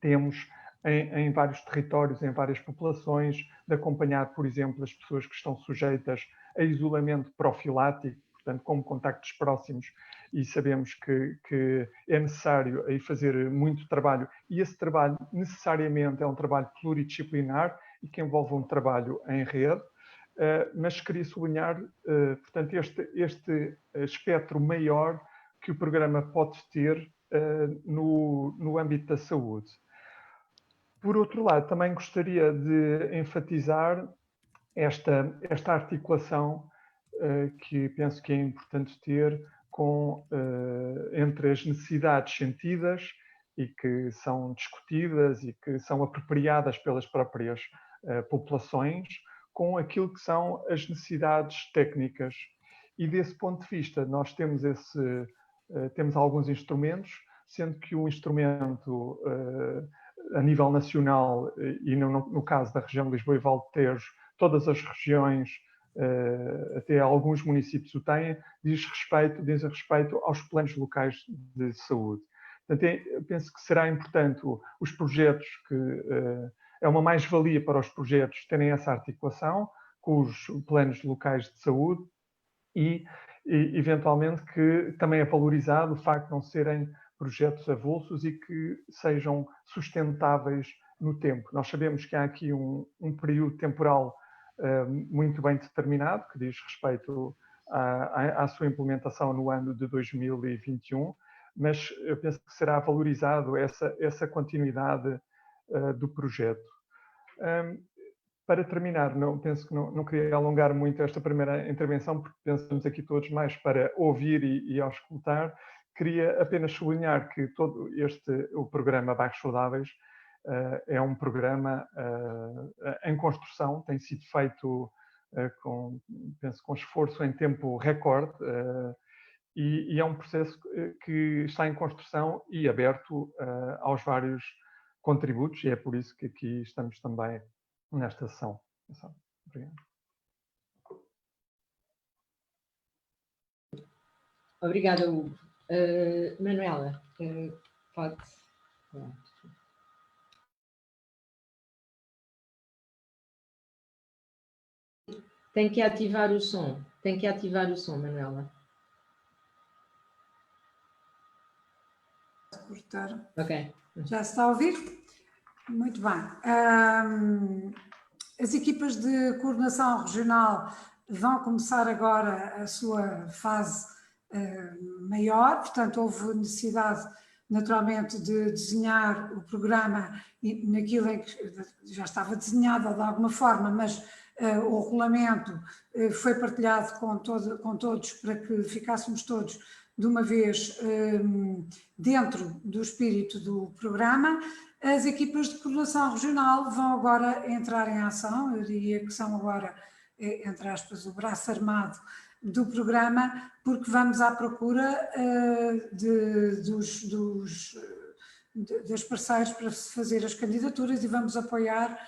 temos em vários territórios, em várias populações, de acompanhar, por exemplo, as pessoas que estão sujeitas a isolamento profilático, portanto, como contactos próximos, e sabemos que é necessário aí fazer muito trabalho, e esse trabalho necessariamente é um trabalho pluridisciplinar e que envolve um trabalho em rede, mas queria sublinhar, portanto, este espectro maior que o programa pode ter no âmbito da saúde. Por outro lado, também gostaria de enfatizar esta articulação que penso que é importante ter entre as necessidades sentidas e que são discutidas e que são apropriadas pelas próprias populações, com aquilo que são as necessidades técnicas. E desse ponto de vista, nós temos alguns instrumentos, sendo que o instrumento a nível nacional e no caso da região de Lisboa e Val de Tejo, todas as regiões, até alguns municípios o têm, diz respeito aos planos locais de saúde. Portanto, eu penso que será importante os projetos, é uma mais-valia para os projetos terem essa articulação com os planos locais de saúde e eventualmente, que também é valorizado o facto de não serem projetos avulsos e que sejam sustentáveis no tempo. Nós sabemos que há aqui um período temporal muito bem determinado, que diz respeito à sua implementação no ano de 2021, mas eu penso que será valorizado essa continuidade do projeto. Para terminar, penso que não queria alongar muito esta primeira intervenção, porque pensamos aqui todos mais para ouvir e auscultar. Queria apenas sublinhar que o programa Bairros Saudáveis é um programa em construção, tem sido feito penso com esforço em tempo recorde, e é um processo que está em construção e aberto aos vários contributos, e é por isso que aqui estamos também nesta sessão. Obrigado. Obrigada, Hugo. Manuela, pode... Tem que ativar o som. Tem que ativar o som, Manuela. Cortar. Ok. Já se está a ouvir? Muito bem. As equipas de coordenação regional vão começar agora a sua fase maior, portanto houve necessidade naturalmente de desenhar o programa naquilo em que já estava desenhado de alguma forma, mas o regulamento foi partilhado com todos para que ficássemos todos de uma vez dentro do espírito do programa. As equipas de coordenação regional vão agora entrar em ação, eu diria que são agora, entre aspas, o braço armado do programa, porque vamos à procura dos parceiros para se fazer as candidaturas e vamos apoiar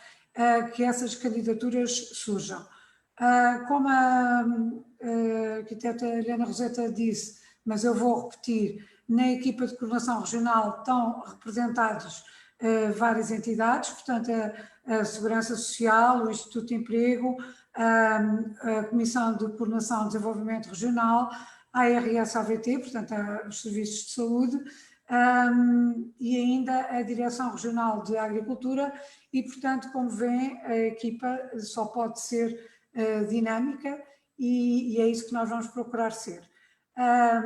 que essas candidaturas surjam. Como a arquiteta Helena Roseta disse, mas eu vou repetir, na equipa de coordenação regional estão representados várias entidades, portanto a Segurança Social, o Instituto de Emprego, a Comissão de Coordenação e Desenvolvimento Regional, a ARS-AVT, portanto os Serviços de Saúde, e ainda a Direção Regional de Agricultura e, portanto, como vêem, a equipa só pode ser dinâmica e é isso que nós vamos procurar ser. Na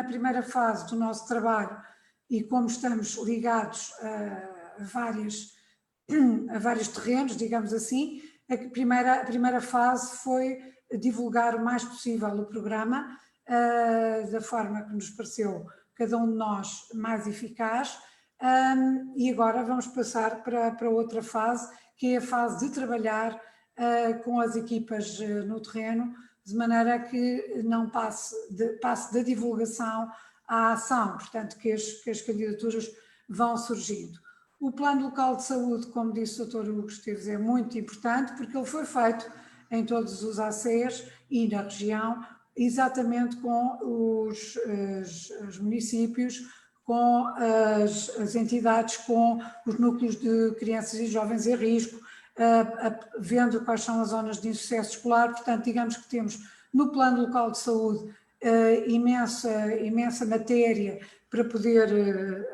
primeira fase do nosso trabalho, e como estamos ligados a vários terrenos, digamos assim, a primeira fase foi divulgar o mais possível o programa, da forma que nos pareceu cada um de nós mais eficaz, e agora vamos passar para outra fase, que é a fase de trabalhar com as equipas no terreno, de maneira que não passe da divulgação à ação, portanto que as candidaturas vão surgindo. O Plano Local de Saúde, como disse o Dr. Hugo Esteves, é muito importante porque ele foi feito em todos os ACEs e na região, exatamente com os municípios, com as entidades, com os núcleos de crianças e jovens em risco, vendo quais são as zonas de insucesso escolar. Portanto, digamos que temos no Plano Local de Saúde imensa matéria para poder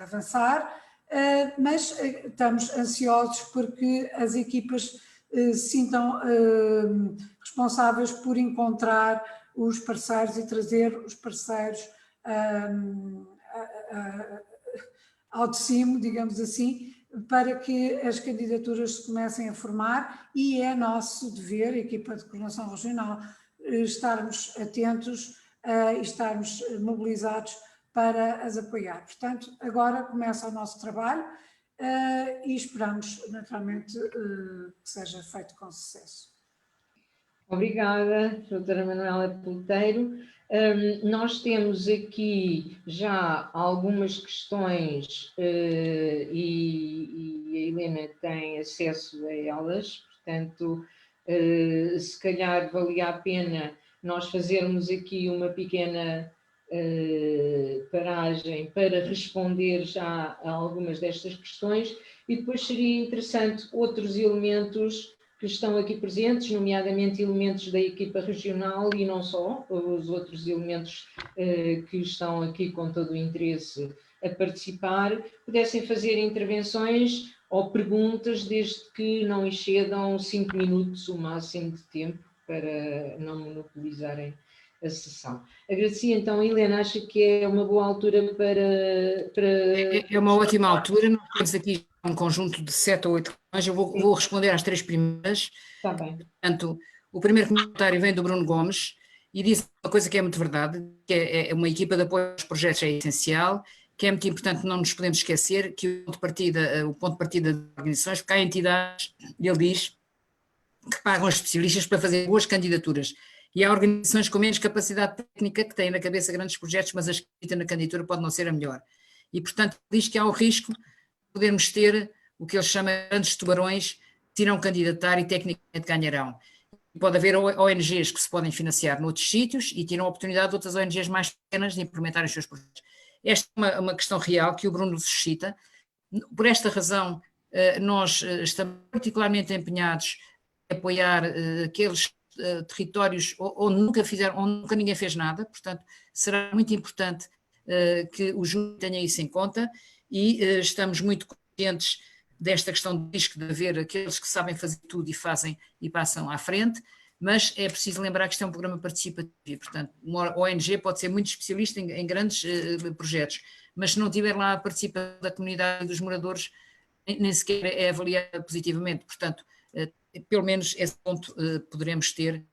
avançar, mas estamos ansiosos porque as equipas se sintam responsáveis por encontrar os parceiros e trazer os parceiros ao de cima, digamos assim, para que as candidaturas se comecem a formar, e é nosso dever, a equipa de coordenação regional, estarmos atentos e estarmos mobilizados para as apoiar. Portanto, agora começa o nosso trabalho e esperamos, naturalmente, que seja feito com sucesso. Obrigada, doutora Manuela Peleteiro. Nós temos aqui já algumas questões e a Helena tem acesso a elas, portanto, se calhar valia a pena nós fazermos aqui uma pequena paragem para responder já a algumas destas questões, e depois seria interessante outros elementos que estão aqui presentes, nomeadamente elementos da equipa regional e não só, os outros elementos que estão aqui com todo o interesse a participar pudessem fazer intervenções ou perguntas, desde que não excedam 5 minutos o máximo de tempo, para não monopolizarem a sessão. Agradecia então, Helena, acha que é uma boa altura para... É uma ótima altura, nós temos aqui um conjunto de 7 ou 8 questões, eu vou responder às 3 primeiras. Está bem. Portanto, o primeiro comentário vem do Bruno Gomes e diz uma coisa que é muito verdade, que é uma equipa de apoio aos projetos é essencial, que é muito importante, não nos podemos esquecer que o ponto de partida das organizações, porque há entidades, ele diz, que pagam especialistas para fazer boas candidaturas. E há organizações com menos capacidade técnica que têm na cabeça grandes projetos, mas a escrita na candidatura pode não ser a melhor. E, portanto, diz que há o risco de podermos ter o que ele chama de grandes tubarões que irão candidatar e tecnicamente ganharão. Pode haver ONGs que se podem financiar noutros sítios e tiram a oportunidade de outras ONGs mais pequenas de implementar os seus projetos. Esta é uma questão real que o Bruno suscita. Por esta razão, nós estamos particularmente empenhados em apoiar aqueles territórios onde nunca ninguém fez nada, portanto, será muito importante que o júri tenha isso em conta e estamos muito conscientes desta questão do risco de haver aqueles que sabem fazer tudo e fazem e passam à frente, mas é preciso lembrar que isto é um programa participativo, portanto, uma ONG pode ser muito especialista em grandes projetos, mas se não tiver lá a participação da comunidade e dos moradores, nem sequer é avaliada positivamente, portanto, pelo menos esse ponto poderemos ter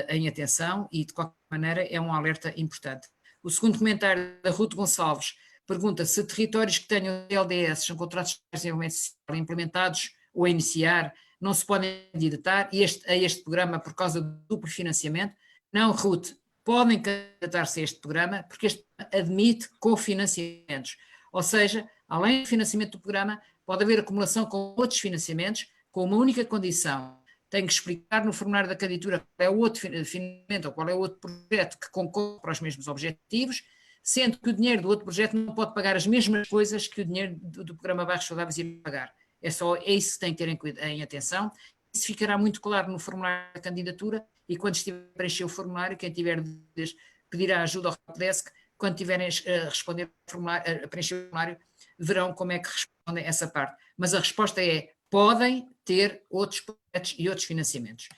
em atenção e, de qualquer maneira, é um alerta importante. O segundo comentário da Ruth Gonçalves pergunta se territórios que tenham LDS, são contratos de desenvolvimento social implementados ou a iniciar, não se podem candidatar a este programa por causa do duplo financiamento. Não, Ruth, podem candidatar-se a este programa porque este admite cofinanciamentos, ou seja, além do financiamento do programa, pode haver acumulação com outros financiamentos, com uma única condição: tem que explicar no formulário da candidatura qual é o outro financiamento ou qual é o outro projeto que concorre para os mesmos objetivos, sendo que o dinheiro do outro projeto não pode pagar as mesmas coisas que o dinheiro do programa Bairros Saudáveis ia pagar. É isso que tem que ter em atenção. Isso ficará muito claro no formulário da candidatura e quando estiver a preencher o formulário, quem tiver dúvidas pedirá ajuda ao helpdesk. Quando tiverem a preencher o formulário, verão como é que respondem essa parte. Mas a resposta é: podem ter outros projetos e outros financiamentos.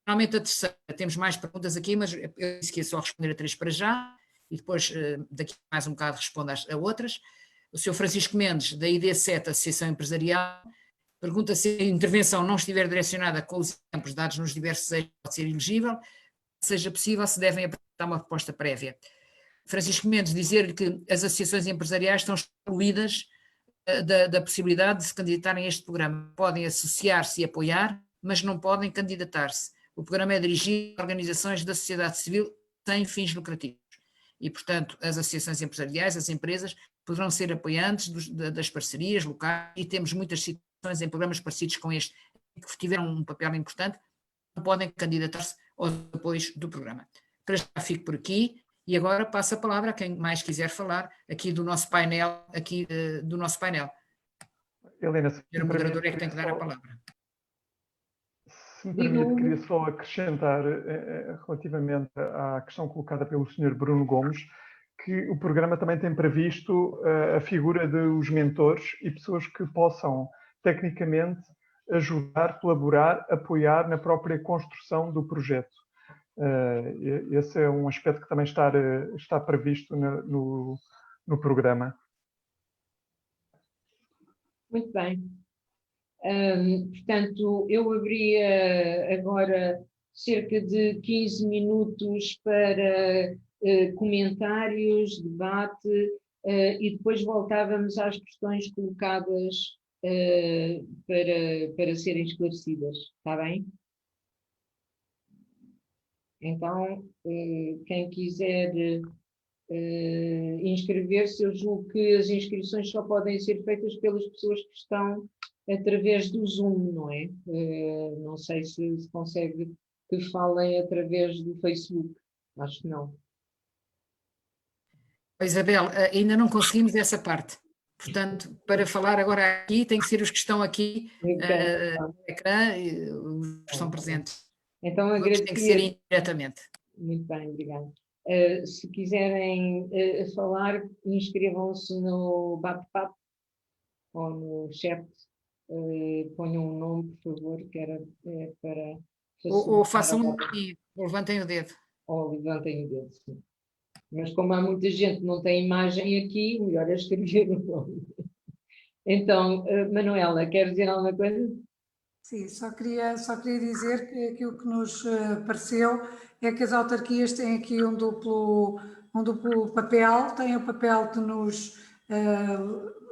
Finalmente, a terceira, temos mais perguntas aqui, mas eu disse que ia só responder a 3 para já, e depois, daqui a mais um bocado, respondo a outras. O Sr. Francisco Mendes, da ID7, Associação Empresarial, pergunta se a intervenção não estiver direcionada com os exemplos dados nos diversos eixos, pode ser elegível, seja possível, se devem apresentar uma proposta prévia. Francisco Mendes, dizer-lhe que as associações empresariais estão excluídas da possibilidade de se candidatarem a este programa. Podem associar-se e apoiar, mas não podem candidatar-se. O programa é dirigido a organizações da sociedade civil sem fins lucrativos. E, portanto, as associações empresariais, as empresas, poderão ser apoiantes das parcerias locais e temos muitas situações em programas parecidos com este que tiveram um papel importante, não podem candidatar-se aos apoios do programa. Para já fico por aqui e agora passo a palavra a quem mais quiser falar aqui do nosso painel. Helena, O moderador é que tem que dar a palavra. Se me permite, queria só acrescentar relativamente à questão colocada pelo Sr. Bruno Gomes, que o programa também tem previsto a figura dos mentores e pessoas que possam, tecnicamente, ajudar, colaborar, apoiar na própria construção do projeto. Esse é um aspecto que também está previsto no programa. Muito bem. Portanto, eu abria agora cerca de 15 minutos para comentários, debate, e depois voltávamos às questões colocadas para serem esclarecidas. Está bem? Então, quem quiser inscrever-se, eu julgo que as inscrições só podem ser feitas pelas pessoas que estão através do Zoom, não é? Não sei se consegue que falem através do Facebook. Acho que não. Isabel, ainda não conseguimos essa parte. Portanto, para falar agora aqui, tem que ser os que estão aqui no ecrã, os que estão presentes. Então, tem que ser indiretamente. Muito bem, obrigada. Se quiserem falar, inscrevam-se no bate-papo ou no chat, ponham um nome, por favor, que era para... Ou façam ou levantem o dedo. Ou levantem o dedo, sim. Mas como há muita gente que não tem imagem aqui, melhor é escrever o nome. Então, Manuela, quer dizer alguma coisa? Sim, só queria dizer que aquilo que nos pareceu é que as autarquias têm aqui um duplo papel, têm o papel de nos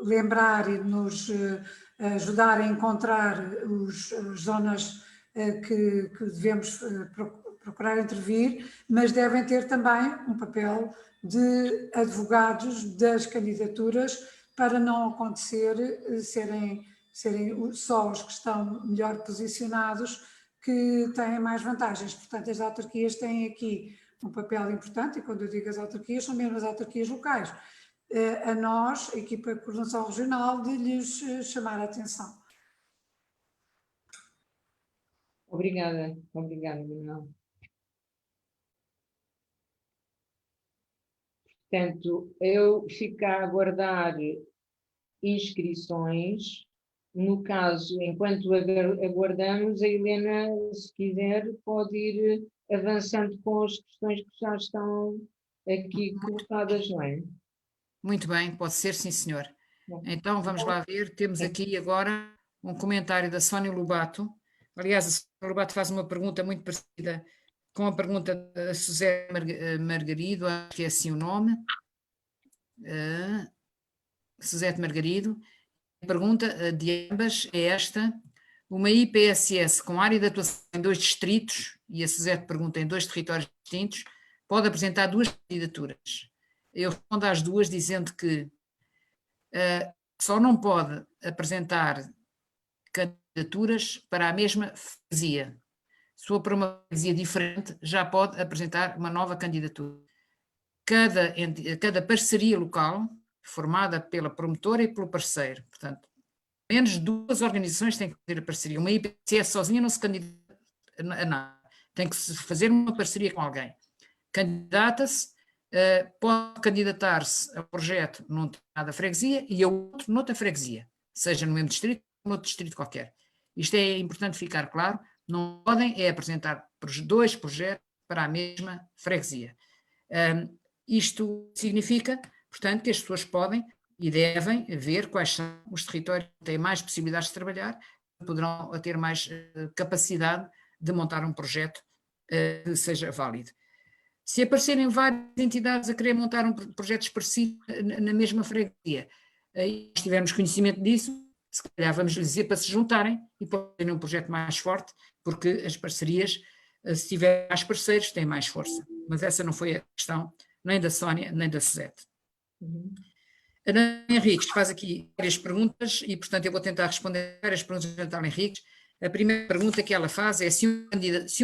lembrar e de nos ajudar a encontrar as zonas que devemos procurar intervir, mas devem ter também um papel de advogados das candidaturas para não acontecer serem só os que estão melhor posicionados que têm mais vantagens. Portanto, as autarquias têm aqui um papel importante, e quando eu digo as autarquias, são mesmo as autarquias locais. A nós, a equipa de coordenação regional, de lhes chamar a atenção. Obrigada, Manuel. Portanto, eu fico a aguardar inscrições. No caso, enquanto aguardamos, a Helena, se quiser, pode ir avançando com as questões que já estão aqui colocadas, não é? Muito bem, pode ser, sim, senhor. Então, vamos lá ver. Temos aqui agora um comentário da Sónia Lobato. Aliás, a Sónia Lobato faz uma pergunta muito parecida com a pergunta da Suzete Margarido, acho que é assim o nome. Suzete Margarido. A pergunta de ambas é esta: uma IPSS com área de atuação em 2 distritos, e a Suzete pergunta em 2 territórios distintos, pode apresentar 2 candidaturas. Eu respondo às 2 dizendo que só não pode apresentar candidaturas para a mesma freguesia. Se for para uma freguesia diferente, já pode apresentar uma nova candidatura. Cada parceria local, formada pela promotora e pelo parceiro, portanto, menos 2 organizações têm que fazer a parceria. Uma IPSS sozinha não se candidata a nada. Tem que se fazer uma parceria com alguém. Candidata-se, pode candidatar-se a projeto numa determinada freguesia e a outro noutra freguesia, seja no mesmo distrito ou noutro distrito qualquer. Isto é importante ficar claro, não podem apresentar 2 projetos para a mesma freguesia. Isto significa, portanto, que as pessoas podem e devem ver quais são os territórios que têm mais possibilidades de trabalhar, poderão ter mais capacidade de montar um projeto que seja válido. Se aparecerem várias entidades a querer montar um projeto parecido na mesma freguesia, e se tivermos conhecimento disso, se calhar vamos lhes dizer para se juntarem e terem um projeto mais forte, porque as parcerias, se tiverem mais parceiros, têm mais força. Mas essa não foi a questão, nem da Sónia, nem da Suzete. A Ana Henriques faz aqui várias perguntas e, portanto, eu vou tentar responder várias perguntas da Ana Henriques. A primeira pergunta que ela faz é se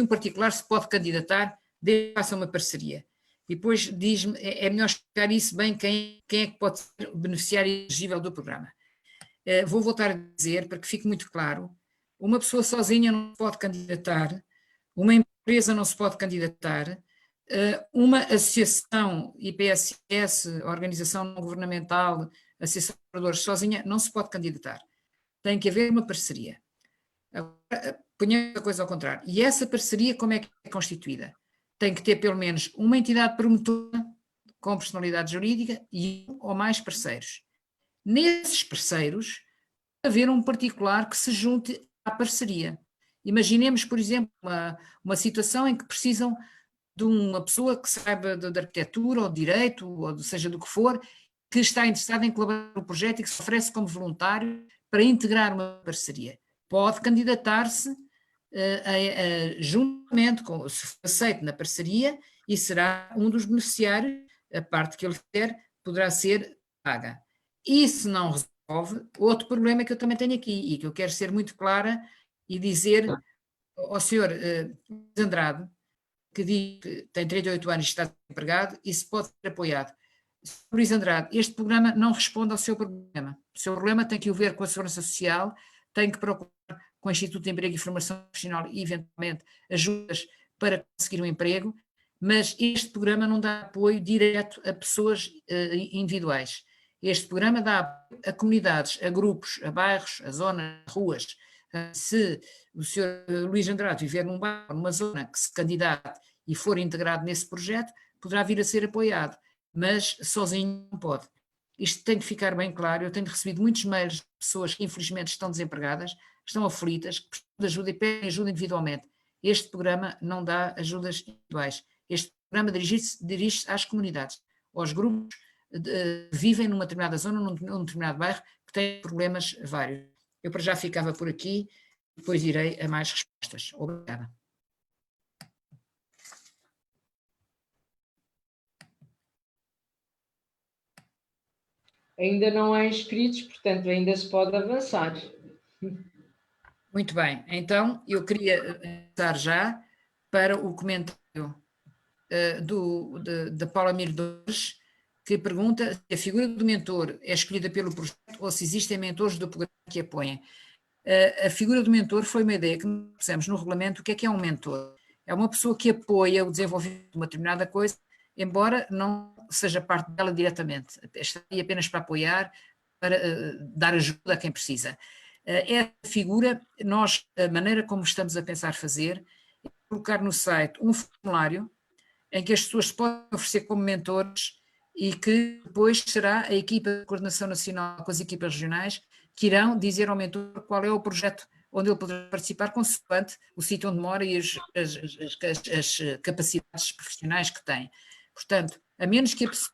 um particular se pode candidatar desde que faça uma parceria. E depois diz-me, é melhor explicar isso bem, quem é que pode ser o beneficiário elegível do programa. Vou voltar a dizer, para que fique muito claro, uma pessoa sozinha não se pode candidatar, uma empresa não se pode candidatar, uma associação IPSS, organização não governamental, associação de trabalhadores sozinha, não se pode candidatar. Tem que haver uma parceria. Agora, ponhamos a coisa ao contrário. E essa parceria como é que é constituída? Tem que ter pelo menos uma entidade promotora com personalidade jurídica e um ou mais parceiros. Nesses parceiros, haver um particular que se junte à parceria. Imaginemos, por exemplo, uma situação em que precisam de uma pessoa que saiba de arquitetura ou de direito, ou seja do que for, que está interessada em colaborar no projeto e que se oferece como voluntário para integrar uma parceria. Pode candidatar-se juntamente com, se for aceito na parceria, e será um dos beneficiários, a parte que ele quer poderá ser paga. E se não resolve, outro problema que eu também tenho aqui, e que eu quero ser muito clara e dizer ao senhor Andrade, que diz que tem 38 anos e está desempregado e se pode ser apoiado. Luís Andrade, este programa não responde ao seu problema. O seu problema tem que o ver com a Segurança Social, tem que procurar com o Instituto de Emprego e Formação Profissional e, eventualmente, ajudas para conseguir um emprego, mas este programa não dá apoio direto a pessoas individuais. Este programa dá apoio a comunidades, a grupos, a bairros, a zonas, a ruas. Se o Sr. Luís Andrade viver num bairro, numa zona que se candidate e for integrado nesse projeto, poderá vir a ser apoiado, mas sozinho não pode. Isto tem que ficar bem claro. Eu tenho recebido muitos mails de pessoas que infelizmente estão desempregadas, estão aflitas, que precisam de ajuda e pedem ajuda individualmente. Este programa não dá ajudas individuais. Este programa dirige-se às comunidades, aos grupos que vivem numa determinada zona, num determinado bairro, que têm problemas vários. Eu para já ficava por aqui, depois irei a mais respostas. Obrigada. Ainda não há inscritos, portanto ainda se pode avançar. Muito bem, então eu queria passar já para o comentário da Paula Mirdores, que pergunta se a figura do mentor é escolhida pelo projeto ou se existem mentores do programa que apoiem. A figura do mentor foi uma ideia que nós pusemos no regulamento. O que é um mentor? É uma pessoa que apoia o desenvolvimento de uma determinada coisa, embora não seja parte dela diretamente, está aí apenas para apoiar, para dar ajuda a quem precisa. Essa figura, a maneira como estamos a pensar fazer, é colocar no site um formulário em que as pessoas podem oferecer como mentores e que depois será a equipa de coordenação nacional com as equipas regionais que irão dizer ao mentor qual é o projeto onde ele poderá participar, consoante o sítio onde mora e as capacidades profissionais que tem. Portanto, a menos que a pessoa,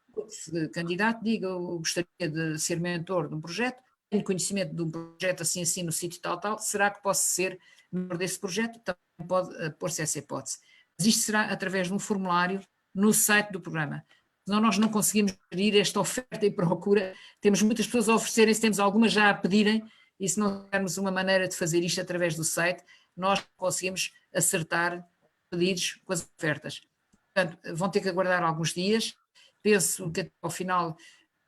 candidato, diga eu gostaria de ser mentor de um projeto, tenho conhecimento de um projeto assim no sítio tal, será que posso ser mentor desse projeto? Também pode pôr-se essa hipótese. Mas isto será através de um formulário no site do programa. Senão nós não conseguimos gerir esta oferta e procura. Temos muitas pessoas a oferecerem-se, temos algumas já a pedirem, e se não tivermos uma maneira de fazer isto através do site, nós conseguimos acertar pedidos com as ofertas. Portanto, vão ter que aguardar alguns dias. Penso que até ao final,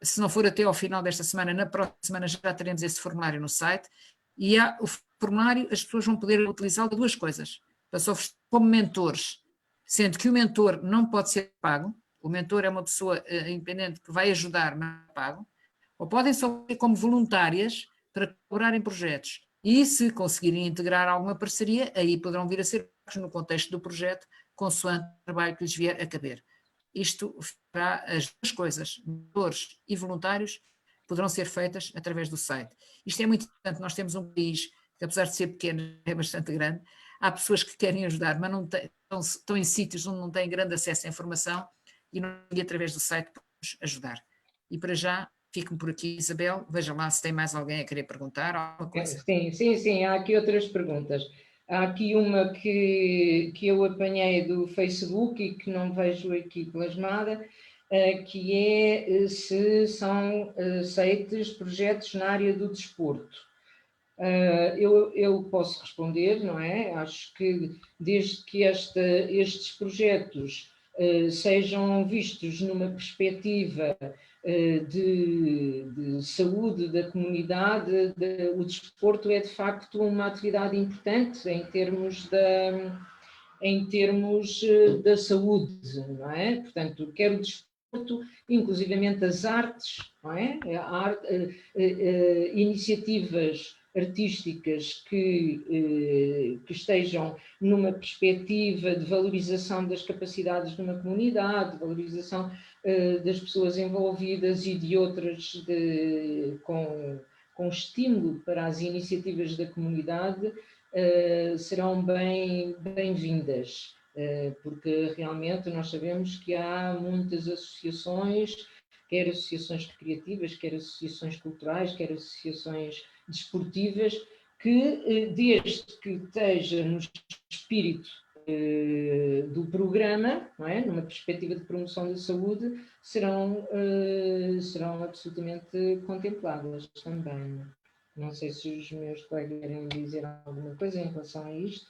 se não for até ao final desta semana, na próxima semana já teremos esse formulário no site, e o formulário as pessoas vão poder utilizá-lo para duas coisas, para se oferecer como mentores, sendo que o mentor não pode ser pago. O mentor é uma pessoa independente que vai ajudar, mas não é pago, ou podem só ser como voluntárias para colaborar em projetos. E se conseguirem integrar alguma parceria, aí poderão vir a ser pagos no contexto do projeto, consoante o trabalho que lhes vier a caber. Isto fará as duas coisas, mentores e voluntários, poderão ser feitas através do site. Isto é muito importante. Nós temos um país que, apesar de ser pequeno, é bastante grande. Há pessoas que querem ajudar, mas não estão em sítios onde não têm grande acesso à informação, e nós, através do site, podemos ajudar. E para já, fico-me por aqui, Isabel. Veja lá se tem mais alguém a querer perguntar alguma coisa. Sim, há aqui outras perguntas. Há aqui uma que eu apanhei do Facebook e que não vejo aqui plasmada, que é se são aceitos projetos na área do desporto. Eu posso responder, não é? Acho que desde que estes projetos sejam vistos numa perspectiva de saúde da comunidade, o desporto é de facto uma atividade importante em termos da saúde, não é? Portanto, quer o desporto, inclusivamente as artes, não é? Iniciativas artísticas que estejam numa perspectiva de valorização das capacidades de uma comunidade, de valorização das pessoas envolvidas e de outras com estímulo para as iniciativas da comunidade, serão bem-vindas, porque realmente nós sabemos que há muitas associações, quer associações recreativas, quer associações culturais, quer associações desportivas, que desde que esteja no espírito do programa, não é? Numa perspectiva de promoção da saúde, serão absolutamente contempladas também. Não sei se os meus colegas querem dizer alguma coisa em relação a isto.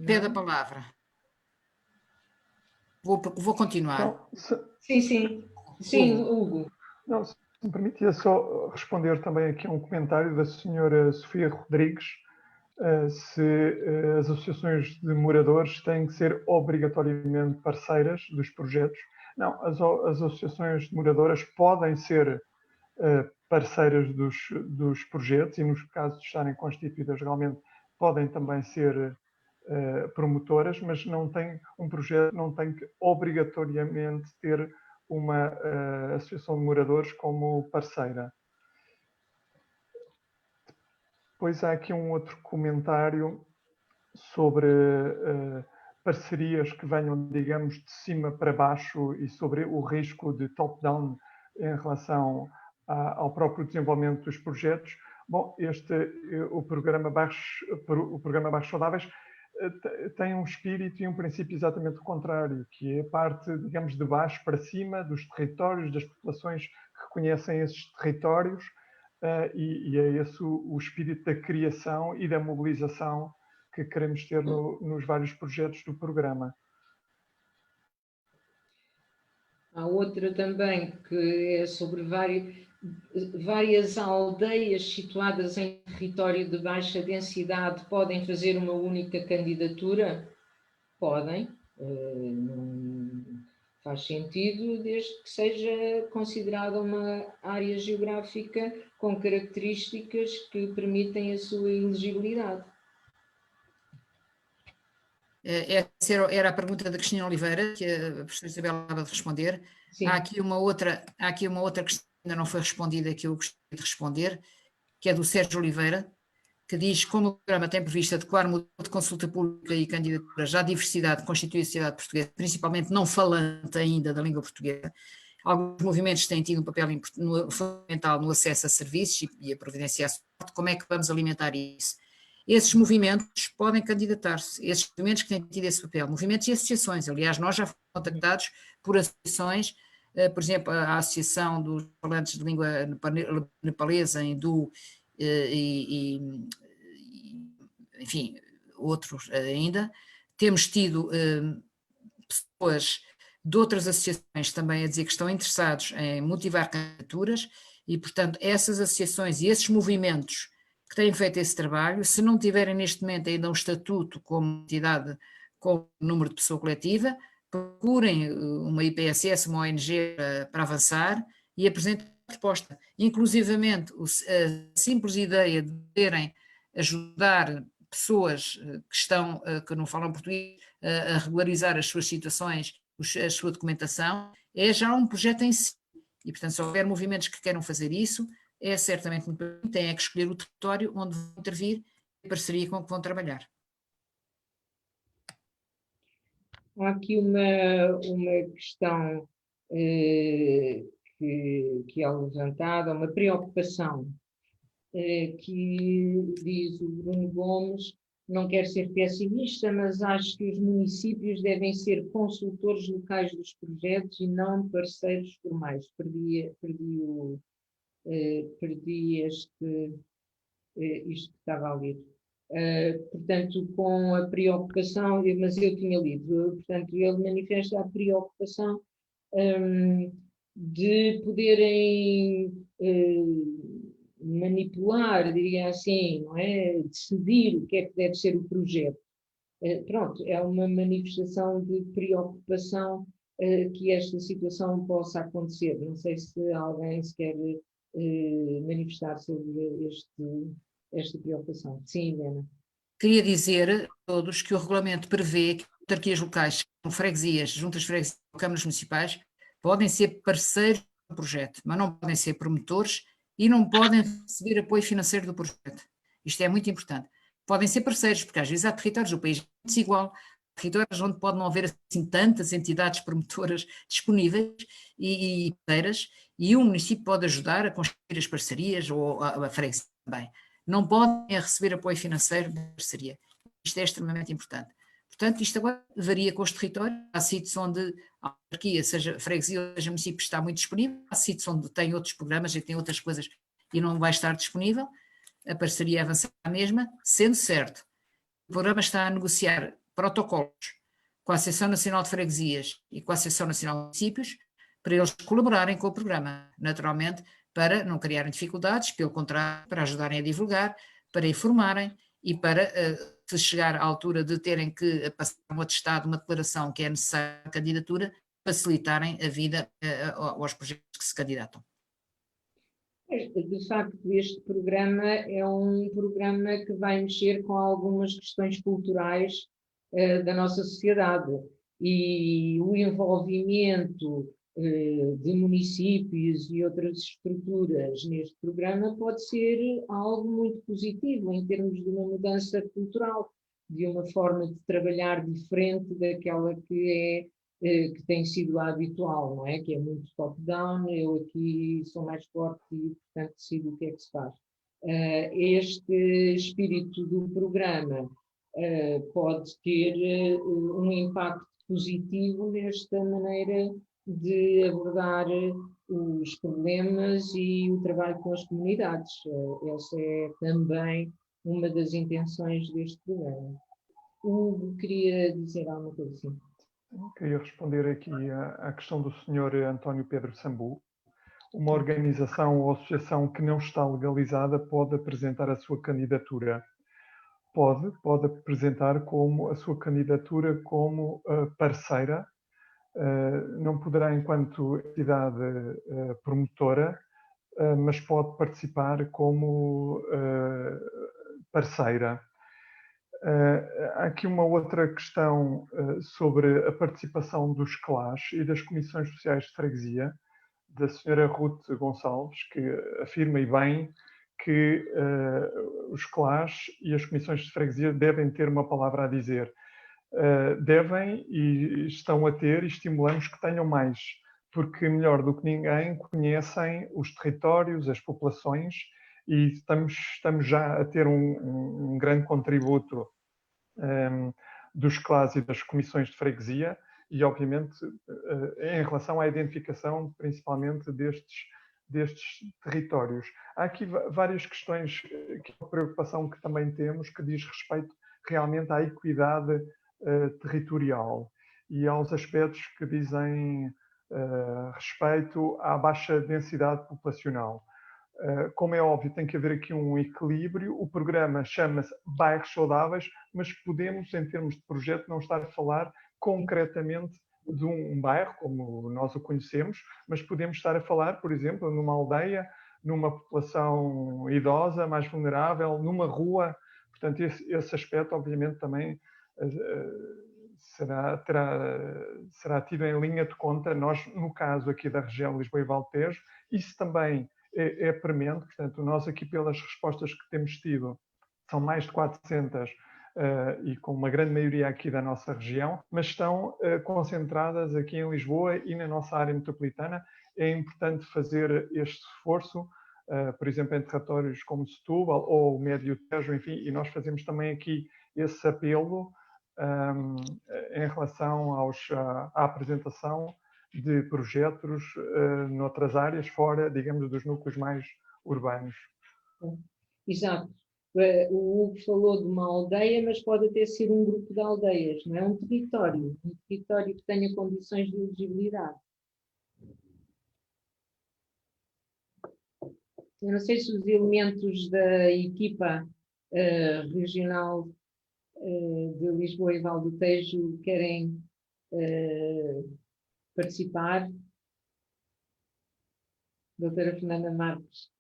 Pede a palavra. Vou continuar. Sim, Hugo. Não, Se me permitia só responder também aqui a um comentário da senhora Sofia Rodrigues, se as associações de moradores têm que ser obrigatoriamente parceiras dos projetos. Não, as associações de moradoras podem ser parceiras dos projetos e, nos casos de estarem constituídas realmente, podem também ser promotoras, mas um projeto não tem que obrigatoriamente ter uma associação de moradores como parceira. Depois há aqui um outro comentário sobre parcerias que venham, digamos, de cima para baixo e sobre o risco de top-down em relação ao próprio desenvolvimento dos projetos. Bom, o programa Bairros Saudáveis tem um espírito e um princípio exatamente o contrário, que é a parte, digamos, de baixo para cima, dos territórios, das populações que conhecem esses territórios, e é esse o espírito da criação e da mobilização que queremos ter nos vários projetos do programa. Há outra também que é sobre várias aldeias situadas em território de baixa densidade podem fazer uma única candidatura? Podem. Não faz sentido, desde que seja considerada uma área geográfica com características que permitem a sua elegibilidade. Essa era a pergunta da Cristina Oliveira, que a professora Isabel acaba de responder. Há aqui uma outra questão que ainda não foi respondida, que eu gostaria de responder, que é do Sérgio Oliveira, que diz: como o programa tem previsto adequar o modelo de consulta pública e candidaturas à diversidade que constitui a sociedade portuguesa, principalmente não falante ainda da língua portuguesa, alguns movimentos têm tido um papel fundamental no acesso a serviços e a providenciar suporte. Como é que vamos alimentar isso? Esses movimentos podem candidatar-se, esses movimentos que têm tido esse papel, movimentos e associações. Aliás, nós já fomos contactados por associações, por exemplo, a Associação dos Falantes de Língua Nepalesa, hindu, enfim, outros ainda. Temos tido pessoas de outras associações também a dizer que estão interessados em motivar candidaturas e, portanto, essas associações e esses movimentos que têm feito esse trabalho, se não tiverem neste momento ainda um estatuto como entidade com número de pessoa coletiva, procurem uma IPSS, uma ONG para avançar e apresentem a proposta. Inclusivamente, a simples ideia de poderem ajudar pessoas que não falam português a regularizar as suas situações, a sua documentação, é já um projeto em si. E, portanto, se houver movimentos que queiram fazer isso, é certamente muito bem, têm que escolher o território onde vão intervir e a parceria com o que vão trabalhar. Há aqui uma questão que é levantada, uma preocupação, que diz o Bruno Gomes: não quero ser pessimista, mas acho que os municípios devem ser consultores locais dos projetos e não parceiros formais. Perdi isto que estava a ler. Portanto, com a preocupação, mas eu tinha lido, portanto, ele manifesta a preocupação de poderem manipular, diria assim, não é? Decidir o que é que deve ser o projeto. Pronto, é uma manifestação de preocupação que esta situação possa acontecer. Não sei se alguém se quer manifestar sobre esta preocupação. Sim, Helena. Queria dizer a todos que o regulamento prevê que autarquias locais, como freguesias, juntas de freguesias ou câmaras municipais, podem ser parceiros do projeto, mas não podem ser promotores e não podem receber apoio financeiro do projeto. Isto é muito importante. Podem ser parceiros, porque às vezes há territórios do país desigual, territórios onde pode não haver assim tantas entidades promotoras disponíveis e parceiras, e o município pode ajudar a construir as parcerias, ou a freguesia também. Não podem receber apoio financeiro de parceria. Isto é extremamente importante. Portanto, isto agora varia com os territórios. Há sítios onde a autarquia, seja freguesia ou seja município, está muito disponível. Há sítios onde tem outros programas e tem outras coisas e não vai estar disponível. A parceria avançará a mesma, sendo certo. O programa está a negociar protocolos com a Associação Nacional de Freguesias e com a Associação Nacional de Municípios para eles colaborarem com o programa. Naturalmente, para não criarem dificuldades, pelo contrário, para ajudarem a divulgar, para informarem e para, se chegar à altura de terem que passar um atestado, uma declaração que é necessária à candidatura, facilitarem a vida aos projetos que se candidatam. De facto, este programa é um programa que vai mexer com algumas questões culturais da nossa sociedade, e o envolvimento de municípios e outras estruturas neste programa pode ser algo muito positivo em termos de uma mudança cultural, de uma forma de trabalhar diferente daquela que tem sido a habitual, não é? Que é muito top-down, eu aqui sou mais forte e, portanto, decido o que é que se faz. Este espírito do programa pode ter um impacto positivo nesta maneira de abordar os problemas e o trabalho com as comunidades. Essa é também uma das intenções deste programa. Hugo queria dizer alguma coisa assim. Queria responder aqui à questão do Sr. António Pedro Sambu. Uma organização ou associação que não está legalizada pode apresentar a sua candidatura. Pode apresentar a sua candidatura como parceira. Não poderá enquanto entidade promotora, mas pode participar como parceira. Há aqui uma outra questão sobre a participação dos CLAS e das Comissões Sociais de Freguesia, da Sra. Ruth Gonçalves, que afirma e bem que os CLAS e as Comissões de Freguesia devem ter uma palavra a dizer. Devem e estão a ter, e estimulamos que tenham mais, porque melhor do que ninguém conhecem os territórios, as populações, e estamos já a ter um grande contributo dos CLAS e das comissões de freguesia e, obviamente, em relação à identificação, principalmente, destes territórios. Há aqui várias questões, que é uma preocupação que também temos, que diz respeito realmente à equidade territorial e aos aspectos que dizem respeito à baixa densidade populacional. Como é óbvio, tem que haver aqui um equilíbrio. O programa chama-se Bairros Saudáveis, mas podemos, em termos de projeto, não estar a falar concretamente de um bairro, como nós o conhecemos, mas podemos estar a falar, por exemplo, numa aldeia, numa população idosa, mais vulnerável, numa rua. Portanto, esse aspecto, obviamente, também será tido em linha de conta. Nós, no caso aqui da região de Lisboa e Val Tejo, isso também é premente. Portanto, nós aqui, pelas respostas que temos tido, são mais de 400 e com uma grande maioria aqui da nossa região, mas estão concentradas aqui em Lisboa e na nossa área metropolitana. É importante fazer este esforço, por exemplo, em territórios como Setúbal ou o Médio Tejo, enfim, e nós fazemos também aqui esse apelo em relação à apresentação de projetos noutras áreas, fora, digamos, dos núcleos mais urbanos. Exato. O Hugo falou de uma aldeia, mas pode até ser um grupo de aldeias, não é? Um território que tenha condições de elegibilidade. Eu não sei se os elementos da equipa regional de Lisboa e Val do Tejo querem participar. Doutora Fernanda Marques.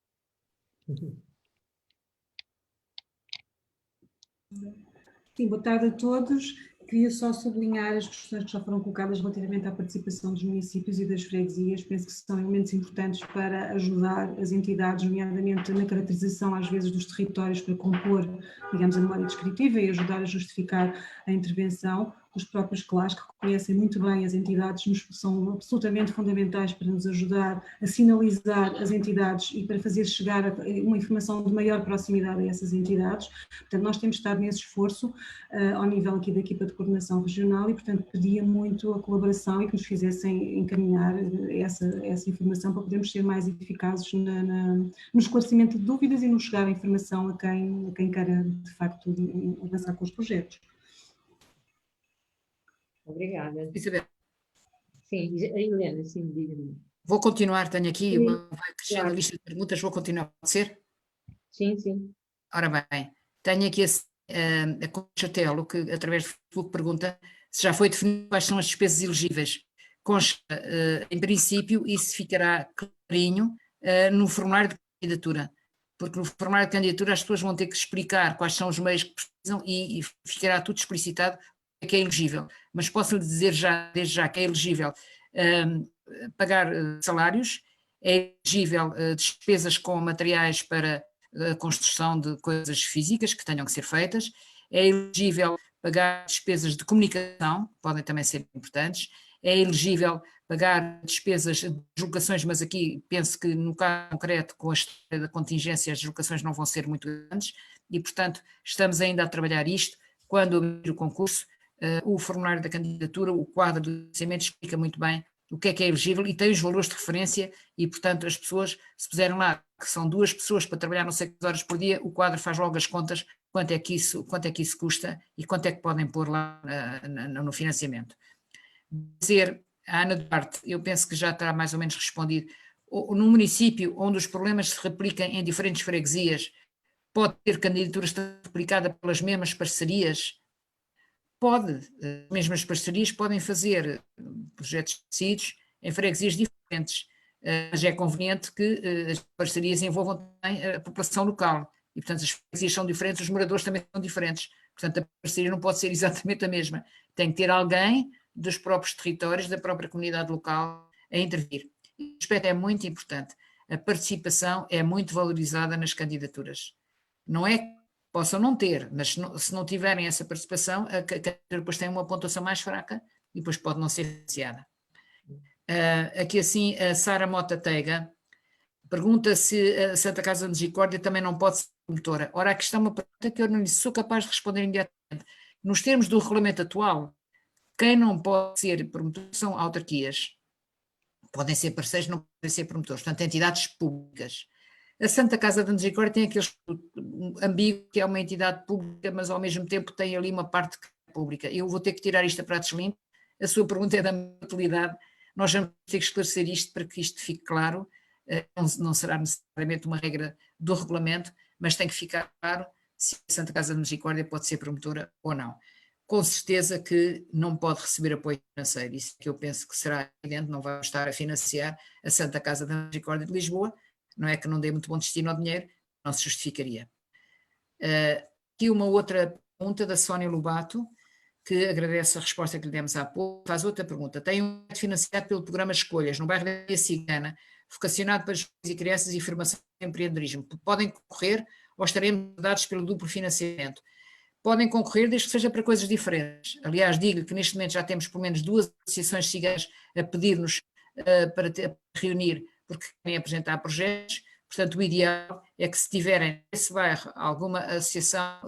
Sim, boa tarde a todos. Queria só sublinhar as questões que já foram colocadas relativamente à participação dos municípios e das freguesias. Penso que são elementos importantes para ajudar as entidades, nomeadamente na caracterização, às vezes, dos territórios para compor, digamos, a memória descritiva e ajudar a justificar a intervenção. Os próprios CLAS, que reconhecem muito bem as entidades, são absolutamente fundamentais para nos ajudar a sinalizar as entidades e para fazer chegar uma informação de maior proximidade a essas entidades. Portanto, nós temos estado nesse esforço ao nível aqui da equipa de coordenação regional e, portanto, pedia muito a colaboração e que nos fizessem encaminhar essa informação para podermos ser mais eficazes no esclarecimento de dúvidas e no chegar a informação a quem queira, de facto, avançar com os projetos. Obrigada. Isabel. Sim, a Helena, sim, diga-me. Vou continuar, tenho aqui, Sim, vai crescendo claro. a lista de perguntas, vou continuar, pode ser? Sim, sim. Ora bem, tenho aqui a Concha Telo, que através do Facebook pergunta se já foi definido quais são as despesas elegíveis. Concha, em princípio, isso ficará clarinho no formulário de candidatura, porque no formulário de candidatura as pessoas vão ter que explicar quais são os meios que precisam e ficará tudo explicitado o que é elegível. Mas posso lhe dizer já, desde já, que é elegível pagar salários, é elegível despesas com materiais para a construção de coisas físicas que tenham que ser feitas, é elegível pagar despesas de comunicação, que podem também ser importantes, é elegível pagar despesas de deslocações, mas aqui penso que no caso concreto, com a história da contingência, as deslocações não vão ser muito grandes e, portanto, estamos ainda a trabalhar isto. Quando abrir o concurso, o formulário da candidatura, o quadro de orçamento explica muito bem o que é elegível e tem os valores de referência e, portanto, as pessoas, se puserem lá que são 2 pessoas para trabalhar não sei quantas horas por dia, o quadro faz logo as contas, quanto é que isso custa e quanto é que podem pôr lá no financiamento. Dizer a Ana Duarte, eu penso que já está mais ou menos respondido, num município onde os problemas se replicam em diferentes freguesias, pode ter candidatura replicada pelas mesmas parcerias? Pode, as mesmas parcerias podem fazer projetos decididos em freguesias diferentes, mas é conveniente que as parcerias envolvam também a população local e, portanto, as freguesias são diferentes, os moradores também são diferentes, portanto, a parceria não pode ser exatamente a mesma, tem que ter alguém dos próprios territórios, da própria comunidade local a intervir. Este aspecto é muito importante, a participação é muito valorizada nas candidaturas, não é que possam não ter, mas se não tiverem essa participação, a candidatura depois tem uma pontuação mais fraca e depois pode não ser financiada. Aqui assim, a Sara Mota Teiga pergunta se a Santa Casa de Misericórdia também não pode ser promotora. Ora, aqui está uma pergunta que eu não sou capaz de responder imediatamente. Nos termos do regulamento atual, quem não pode ser promotor são autarquias. Podem ser parceiros, não podem ser promotores, portanto, entidades públicas. A Santa Casa da Misericórdia tem aquele ambíguo que é uma entidade pública, mas ao mesmo tempo tem ali uma parte pública. Eu vou ter que tirar isto a pratos limpos. A sua pergunta é da minha utilidade. Nós vamos ter que esclarecer isto para que isto fique claro. Não será necessariamente uma regra do regulamento, mas tem que ficar claro se a Santa Casa da Misericórdia pode ser promotora ou não. Com certeza que não pode receber apoio financeiro. Isso que eu penso que será evidente, não vai estar a financiar a Santa Casa da Misericórdia de Lisboa. Não é que não dê muito bom destino ao dinheiro, não se justificaria. Aqui uma outra pergunta da Sónia Lobato, que agradece a resposta que lhe demos há pouco, faz outra pergunta. Tem um projeto financiado pelo programa Escolhas, no bairro da Ilha Cigana, vocacionado para jovens e crianças e formação em empreendedorismo. Podem concorrer ou estaremos dados pelo duplo financiamento? Podem concorrer desde que seja para coisas diferentes. Aliás, digo que neste momento já temos pelo menos 2 associações ciganas a pedir-nos para reunir porque querem apresentar projetos, portanto o ideal é que se tiverem nesse bairro alguma associação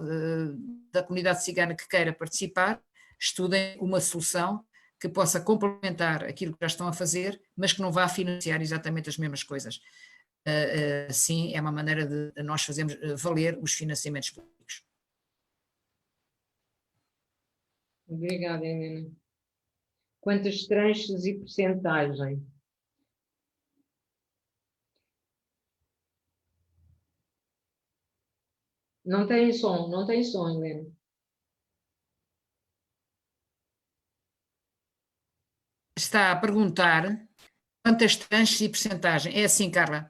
da comunidade cigana que queira participar, estudem uma solução que possa complementar aquilo que já estão a fazer, mas que não vá financiar exatamente as mesmas coisas. Assim é uma maneira de nós fazermos valer os financiamentos públicos. Obrigada, Helena. Quantas tranches e percentagem? Não tem som, Helena. Está a perguntar quantas tranches e percentagem. É assim, Carla,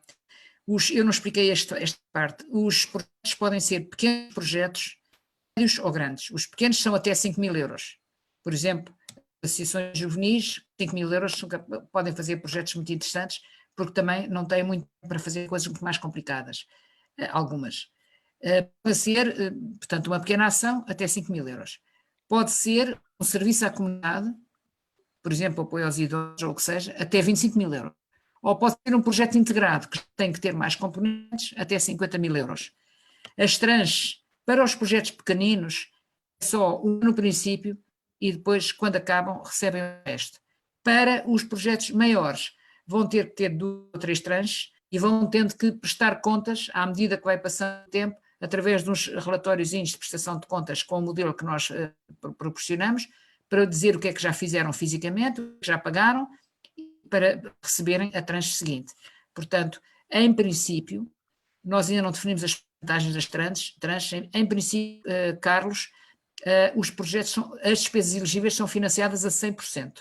eu não expliquei esta parte. Os projetos podem ser pequenos projetos, médios ou grandes. Os pequenos são até 5.000 euros. Por exemplo, associações juvenis, 5.000 euros, podem fazer projetos muito interessantes, porque também não têm muito para fazer coisas muito mais complicadas. Algumas. Pode ser, portanto, uma pequena ação até 5.000 euros. Pode ser um serviço à comunidade, por exemplo, apoio aos idosos ou o que seja, até 25.000 euros. Ou pode ser um projeto integrado, que tem que ter mais componentes, até 50.000 euros. As tranches para os projetos pequeninos é só um no princípio e depois, quando acabam, recebem o resto. Para os projetos maiores, vão ter que ter 2 ou 3 tranches e vão tendo que prestar contas à medida que vai passando o tempo, através de uns relatóriozinhos de prestação de contas com o modelo que nós proporcionamos, para dizer o que é que já fizeram fisicamente, o que já pagaram, e para receberem a tranche seguinte. Portanto, em princípio, nós ainda não definimos as vantagens das tranches. Em princípio, Carlos, os projetos as despesas elegíveis são financiadas a 100%.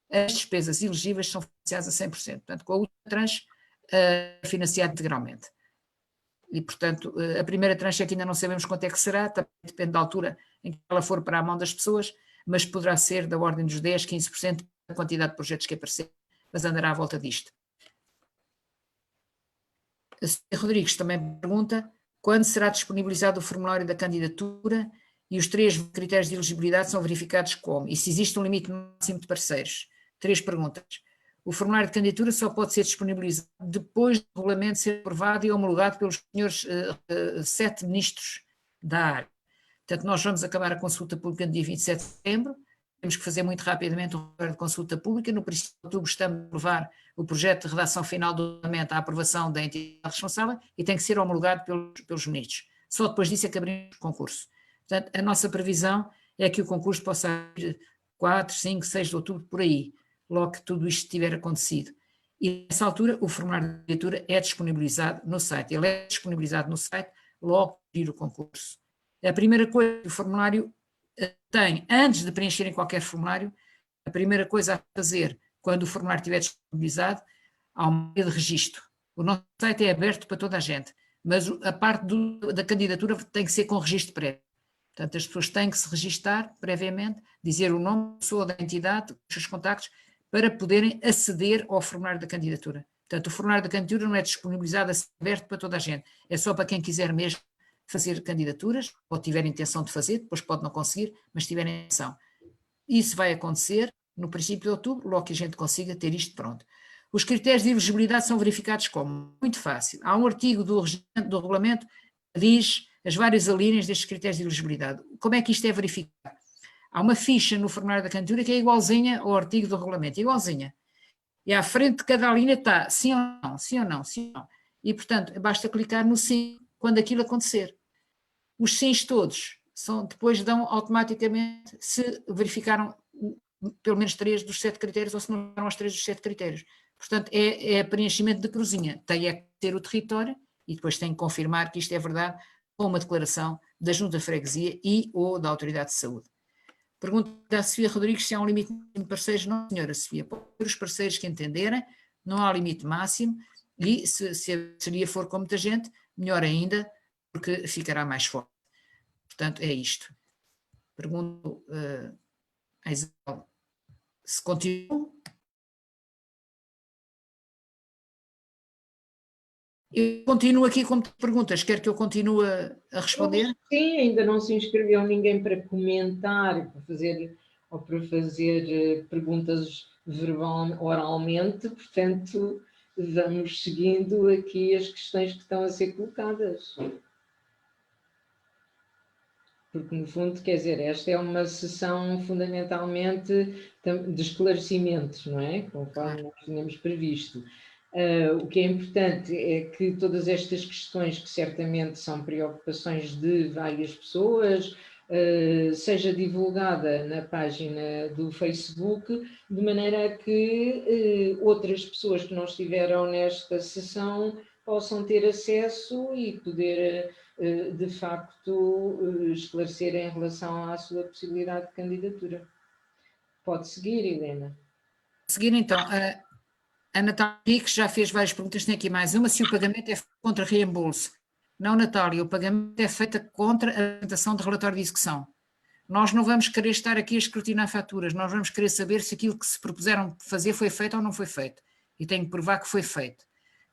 As despesas elegíveis são financiadas a 100%. Portanto, com a última tranche, financiada integralmente. E, portanto, a primeira tranche é que ainda não sabemos quanto é que será, também depende da altura em que ela for para a mão das pessoas, mas poderá ser da ordem dos 10%, 15% da quantidade de projetos que aparecer, mas andará à volta disto. A Sofia Rodrigues também pergunta quando será disponibilizado o formulário da candidatura e os 3 critérios de elegibilidade são verificados como? E se existe um limite máximo de parceiros? 3 perguntas. O formulário de candidatura só pode ser disponibilizado depois do regulamento ser aprovado e homologado pelos senhores 7 ministros da área. Portanto, nós vamos acabar a consulta pública no dia 27 de setembro, temos que fazer muito rapidamente um relatório de consulta pública, no princípio de outubro estamos a aprovar o projeto de redação final do regulamento à aprovação da entidade responsável e tem que ser homologado pelos ministros. Só depois disso é que abrimos o concurso. Portanto, a nossa previsão é que o concurso possa abrir 4, 5, 6 de outubro, por aí, logo que tudo isto tiver acontecido. E nessa altura o formulário de candidatura é disponibilizado no site. Ele é disponibilizado no site logo que abrir o concurso. A primeira coisa que o formulário tem, antes de preencherem qualquer formulário, a primeira coisa a fazer quando o formulário estiver disponibilizado, há uma área de registro. O nosso site é aberto para toda a gente, mas a parte da candidatura tem que ser com registro prévio. Portanto, as pessoas têm que se registar previamente, dizer o nome da pessoa, da entidade, os seus contactos, para poderem aceder ao formulário da candidatura. Portanto, o formulário da candidatura não é disponibilizado, é aberto para toda a gente. É só para quem quiser mesmo fazer candidaturas, ou tiver intenção de fazer, depois pode não conseguir, mas tiver intenção. Isso vai acontecer no princípio de outubro, logo que a gente consiga ter isto pronto. Os critérios de elegibilidade são verificados como? Muito fácil. Há um artigo do regulamento que diz as várias alíneas destes critérios de elegibilidade. Como é que isto é verificado? Há uma ficha no formulário da candidatura que é igualzinha ao artigo do regulamento, igualzinha. E à frente de cada linha está sim ou não, sim ou não, sim ou não. E, portanto, basta clicar no sim quando aquilo acontecer. Os sims todos depois dão automaticamente se verificaram pelo menos 3 dos 7 critérios ou se não eram os 3 dos 7 critérios. Portanto, é preenchimento de cruzinha. Tem é que ter o território e depois tem que confirmar que isto é verdade com uma declaração da Junta de Freguesia e ou da Autoridade de Saúde. Pergunta da Sofia Rodrigues se há um limite de parceiros. Não, senhora Sofia, pode ter os parceiros que entenderem, não há limite máximo e se a parceria for com muita gente, melhor ainda, porque ficará mais forte. Portanto, é isto. Pergunto a Isabel se continua. Eu continuo aqui com perguntas. Quer que eu continue a responder? Sim, ainda não se inscreveu ninguém para comentar ou para fazer perguntas oralmente, portanto, vamos seguindo aqui as questões que estão a ser colocadas. Porque, no fundo, quer dizer, esta é uma sessão fundamentalmente de esclarecimentos, não é? Conforme nós tínhamos previsto. O que é importante é que todas estas questões, que certamente são preocupações de várias pessoas, seja divulgada na página do Facebook, de maneira a que outras pessoas que não estiveram nesta sessão possam ter acesso e poder, de facto, esclarecer em relação à sua possibilidade de candidatura. Pode seguir, Helena. Seguir, então. A Natália Pix já fez várias perguntas, tem aqui mais uma, se o pagamento é feito contra reembolso. Não, Natália, o pagamento é feito contra a apresentação de relatório de execução. Nós não vamos querer estar aqui a escrutinar faturas, nós vamos querer saber se aquilo que se propuseram fazer foi feito ou não foi feito. E tenho que provar que foi feito.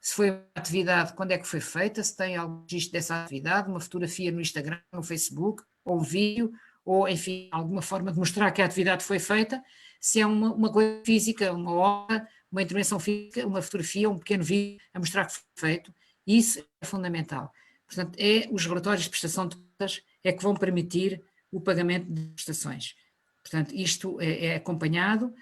Se foi uma atividade, quando é que foi feita, se tem algum registro dessa atividade, uma fotografia no Instagram, no Facebook, ou um vídeo, ou, enfim, alguma forma de mostrar que a atividade foi feita, se é uma coisa física, uma obra, uma intervenção física, uma fotografia, um pequeno vídeo a mostrar que foi feito, isso é fundamental. Portanto, os relatórios de prestação de contas é que vão permitir o pagamento de prestações. Portanto, isto é acompanhado,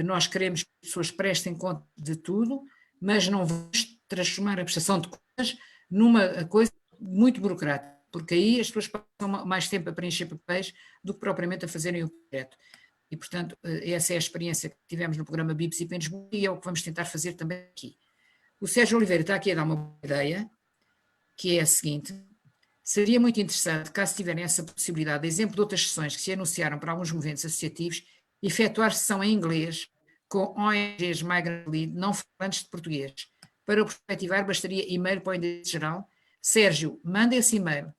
nós queremos que as pessoas prestem conta de tudo, mas não vamos transformar a prestação de contas numa coisa muito burocrática, porque aí as pessoas passam mais tempo a preencher papéis do que propriamente a fazerem o projeto. E, portanto, essa é a experiência que tivemos no programa BIPs e PENS e é o que vamos tentar fazer também aqui. O Sérgio Oliveira está aqui a dar uma boa ideia, que é a seguinte: seria muito interessante, caso tiverem essa possibilidade, de exemplo de outras sessões que se anunciaram para alguns movimentos associativos, efetuar sessão em inglês com ONGs Migrant Lead não falantes de português. Para o perspectivar, bastaria e-mail para o endereço geral. Sérgio, manda esse e-mail,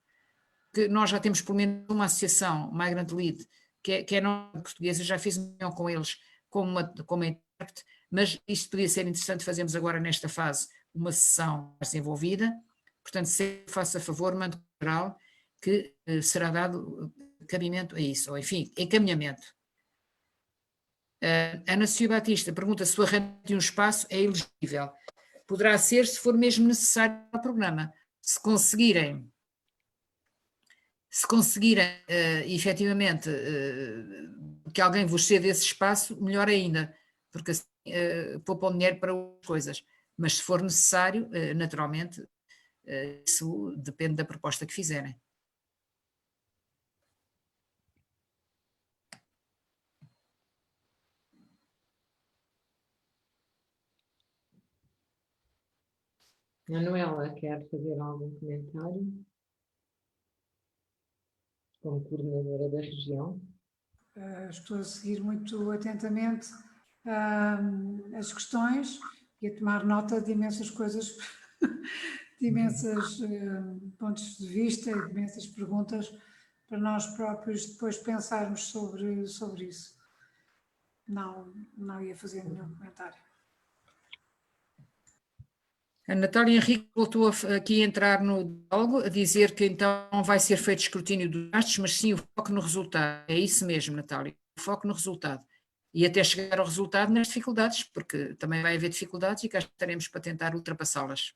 que nós já temos pelo menos uma associação, Migrant Lead, que é não portuguesa, já fiz uma reunião com eles como uma intérprete, mas isto podia ser interessante, fazemos agora nesta fase uma sessão mais desenvolvida. Portanto, se faça favor, mande para o geral, que será dado cabimento a isso, ou enfim, encaminhamento. Ana Sofia Batista pergunta se o arrendamento de um espaço é elegível. Poderá ser se for mesmo necessário ao programa. Se conseguirem efetivamente que alguém vos ceda esse espaço, melhor ainda, porque assim poupam dinheiro para outras coisas. Mas se for necessário, naturalmente, isso depende da proposta que fizerem. Manuela, quer fazer algum comentário? Como coordenadora da região. Estou a seguir muito atentamente as questões e a tomar nota de imensas coisas, de imensos pontos de vista e de imensas perguntas para nós próprios depois pensarmos sobre isso. Não ia fazer nenhum comentário. A Natália Henrique voltou aqui a entrar no diálogo, a dizer que então não vai ser feito escrutínio dos gastos, mas sim o foco no resultado. É isso mesmo, Natália, o foco no resultado. E até chegar ao resultado nas dificuldades, porque também vai haver dificuldades e cá estaremos para tentar ultrapassá-las.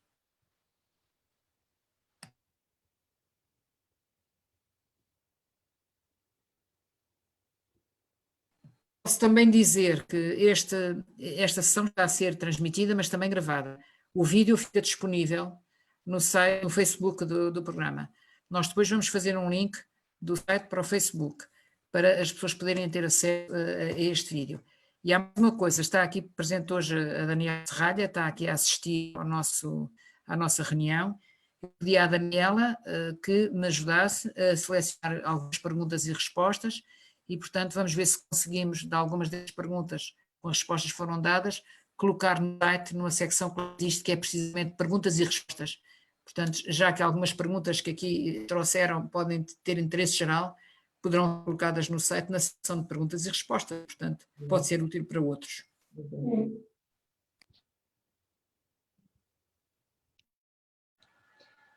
Posso também dizer que esta sessão está a ser transmitida, mas também gravada. O vídeo fica disponível no site, no Facebook do programa. Nós depois vamos fazer um link do site para o Facebook, para as pessoas poderem ter acesso a este vídeo. E há uma coisa, está aqui presente hoje a Daniela Serralha, está aqui a assistir à nossa reunião. Eu pedi à Daniela que me ajudasse a selecionar algumas perguntas e respostas e, portanto, vamos ver se conseguimos, de algumas das perguntas com as respostas foram dadas, colocar no site, numa secção que existe, que é precisamente perguntas e respostas. Portanto, já que algumas perguntas que aqui trouxeram podem ter interesse geral, poderão ser colocadas no site na secção de perguntas e respostas. Portanto, pode ser útil para outros.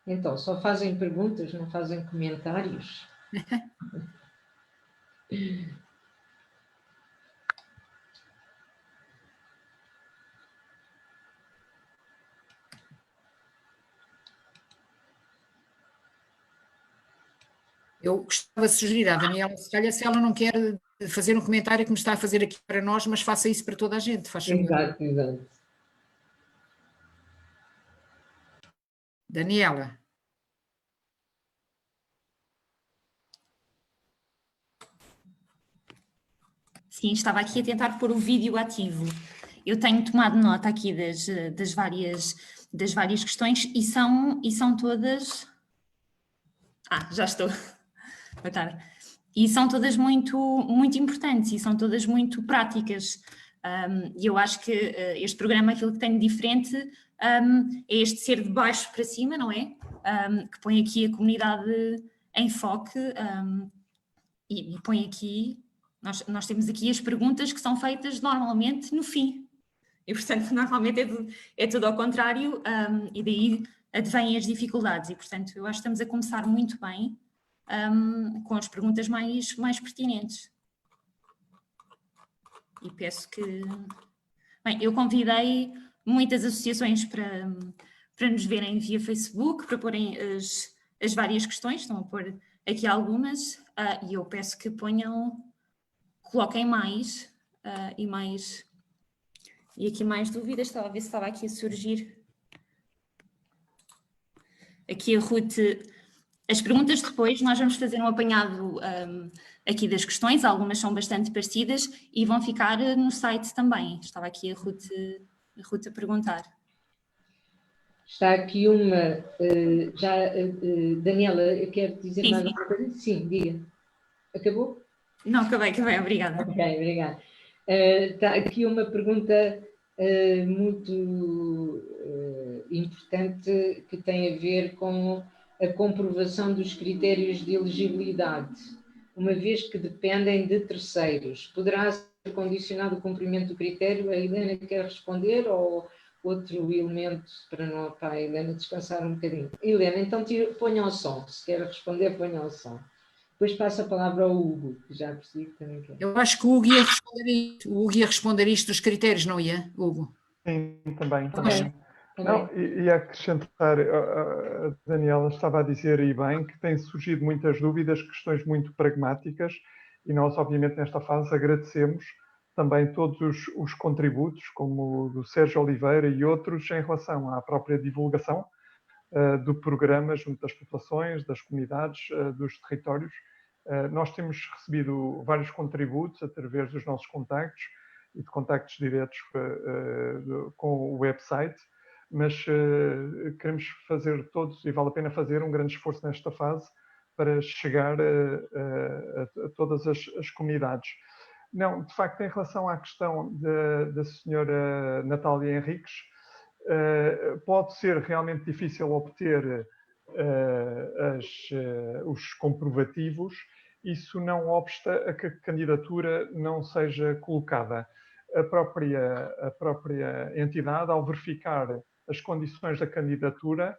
Então, só fazem perguntas, não fazem comentários? Eu gostava de sugerir à Daniela, se ela não quer fazer um comentário que me está a fazer aqui para nós, mas faça isso para toda a gente, faz favor. Exato, exato. Daniela. Sim, estava aqui a tentar pôr o vídeo ativo. Eu tenho tomado nota aqui das várias questões e são todas... já estou. Boa tarde. E são todas muito importantes e são todas muito práticas. E eu acho que este programa, aquilo que tem de diferente é este ser de baixo para cima, não é? Que põe aqui a comunidade em foque e põe aqui... Nós temos aqui as perguntas que são feitas normalmente no fim. E, portanto, normalmente é tudo ao contrário e daí advêm as dificuldades. E, portanto, eu acho que estamos a começar muito bem com as perguntas mais pertinentes. E peço que... Bem, eu convidei muitas associações para nos verem via Facebook, para porem as várias questões, estão a pôr aqui algumas, e eu peço que coloquem mais e mais... E aqui mais dúvidas, estava a ver se estava aqui a surgir. Aqui a Ruth As perguntas depois, nós vamos fazer um apanhado aqui das questões, algumas são bastante parecidas e vão ficar no site também. Estava aqui a Ruth a perguntar. Está aqui uma, Daniela, eu quero dizer mais sim. uma coisa? Sim, diga. Acabou? Não, acabei, obrigada. Ok, obrigada. Está aqui uma pergunta muito importante que tem a ver com a comprovação dos critérios de elegibilidade, uma vez que dependem de terceiros. Poderá ser condicionado o cumprimento do critério? A Helena quer responder ou outro elemento para a Helena descansar um bocadinho? Helena, então ponha o som. Se quer responder, ponha o som. Depois passo a palavra ao Hugo, que já percebi que também quer. Eu acho que o Hugo ia responder isto. O Hugo ia responder isto dos critérios, não ia, Hugo? Sim, também. Okay. Não, e acrescentar, a Daniela estava a dizer aí bem que têm surgido muitas dúvidas, questões muito pragmáticas, e nós, obviamente, nesta fase agradecemos também todos os contributos, como o do Sérgio Oliveira e outros, em relação à própria divulgação do programa junto das populações, das comunidades, dos territórios. Nós temos recebido vários contributos através dos nossos contactos e de contactos diretos com o website, mas queremos fazer todos, e vale a pena fazer um grande esforço nesta fase para chegar a todas as comunidades. Não, de facto, em relação à questão da senhora Natália Henriques, pode ser realmente difícil obter os comprovativos, isso não obsta a que a candidatura não seja colocada. A própria entidade, ao verificar as condições da candidatura,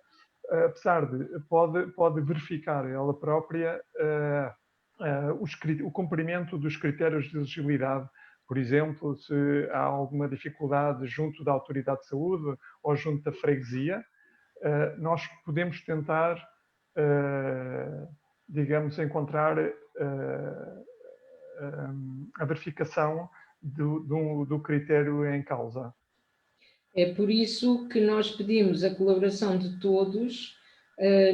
apesar de pode verificar ela própria o cumprimento dos critérios de elegibilidade. Por exemplo, se há alguma dificuldade junto da autoridade de saúde ou junto da freguesia, nós podemos tentar, digamos, encontrar a verificação do critério em causa. É por isso que nós pedimos a colaboração de todos,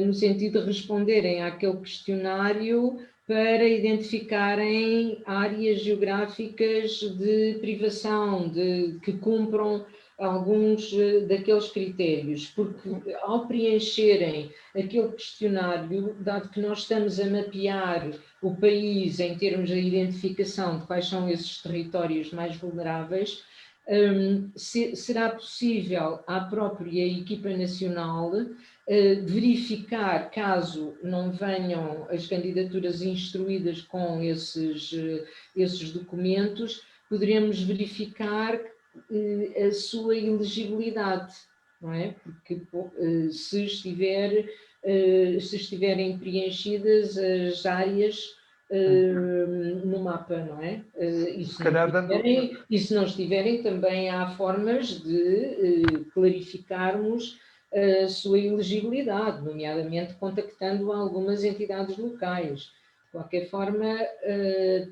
no sentido de responderem àquele questionário para identificarem áreas geográficas de privação, que cumpram alguns daqueles critérios, porque ao preencherem aquele questionário, dado que nós estamos a mapear o país em termos de identificação de quais são esses territórios mais vulneráveis, será possível à própria equipa nacional verificar, caso não venham as candidaturas instruídas com esses documentos, poderemos verificar a sua elegibilidade, não é? Porque se estiverem preenchidas as áreas no mapa, não é? E se não estiverem, também há formas de clarificarmos a sua elegibilidade, nomeadamente contactando algumas entidades locais. De qualquer forma,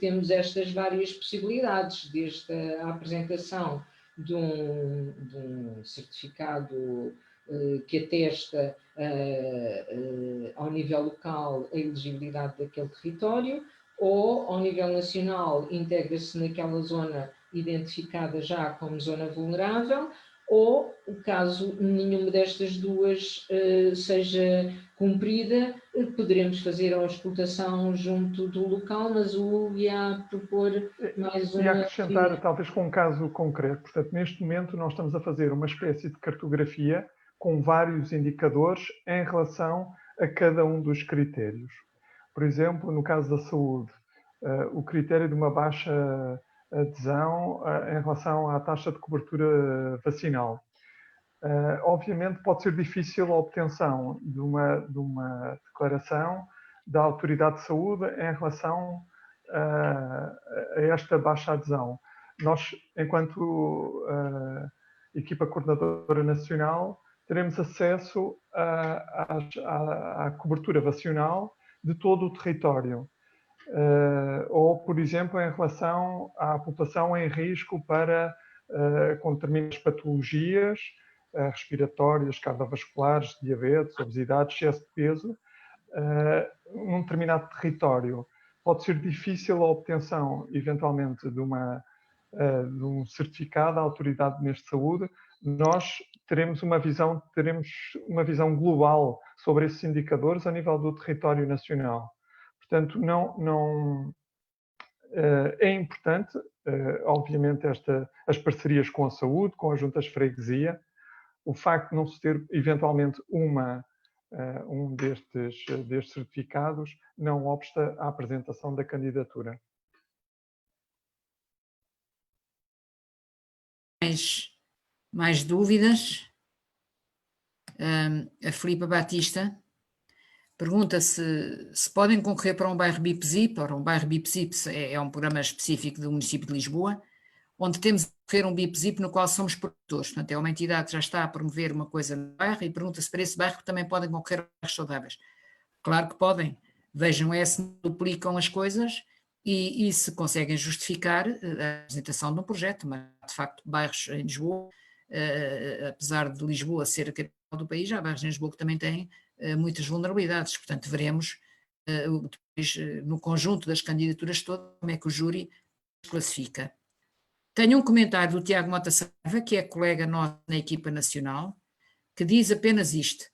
temos estas várias possibilidades, desde a apresentação de um certificado que atesta ao nível local a elegibilidade daquele território, ou ao nível nacional integra-se naquela zona identificada já como zona vulnerável, ou, caso nenhuma destas duas seja cumprida, poderemos fazer a auscultação junto do local, mas o Hugo ia propor mais uma... E acrescentar, talvez com um caso concreto. Portanto, neste momento nós estamos a fazer uma espécie de cartografia com vários indicadores em relação a cada um dos critérios. Por exemplo, no caso da saúde, o critério de uma baixa adesão em relação à taxa de cobertura vacinal. Obviamente pode ser difícil a obtenção de uma declaração da autoridade de saúde em relação a esta baixa adesão. Nós, enquanto equipa coordenadora nacional, teremos acesso à cobertura vacinal de todo o território. Ou, por exemplo, em relação à população em risco com determinadas patologias respiratórias, cardiovasculares, diabetes, obesidade, excesso de peso, num determinado território pode ser difícil a obtenção, eventualmente, de um certificado da Autoridade de Ministro de Saúde, nós teremos uma visão global sobre esses indicadores a nível do território nacional. Portanto, é importante, obviamente, as parcerias com a saúde, com as juntas de freguesia, o facto de não se ter, eventualmente, um destes certificados não obsta à apresentação da candidatura. Mais dúvidas? A Filipa Batista pergunta se podem concorrer para um bairro BIPZIP. Ora, um bairro BIPZIP é um programa específico do município de Lisboa, onde temos de concorrer um BIPZIP no qual somos produtores. Portanto, é uma entidade que já está a promover uma coisa no bairro e pergunta se para esse bairro também podem concorrer a bairros saudáveis. Claro que podem. Vejam se duplicam as coisas e se conseguem justificar a apresentação de um projeto. Mas, de facto, bairros em Lisboa, apesar de Lisboa ser a capital do país, há bairros em Lisboa que também têm muitas vulnerabilidades. Portanto, veremos depois, no conjunto das candidaturas todas, como é que o júri classifica. Tenho um comentário do Tiago Mota Sarva, que é colega nosso na equipa nacional, que diz apenas isto: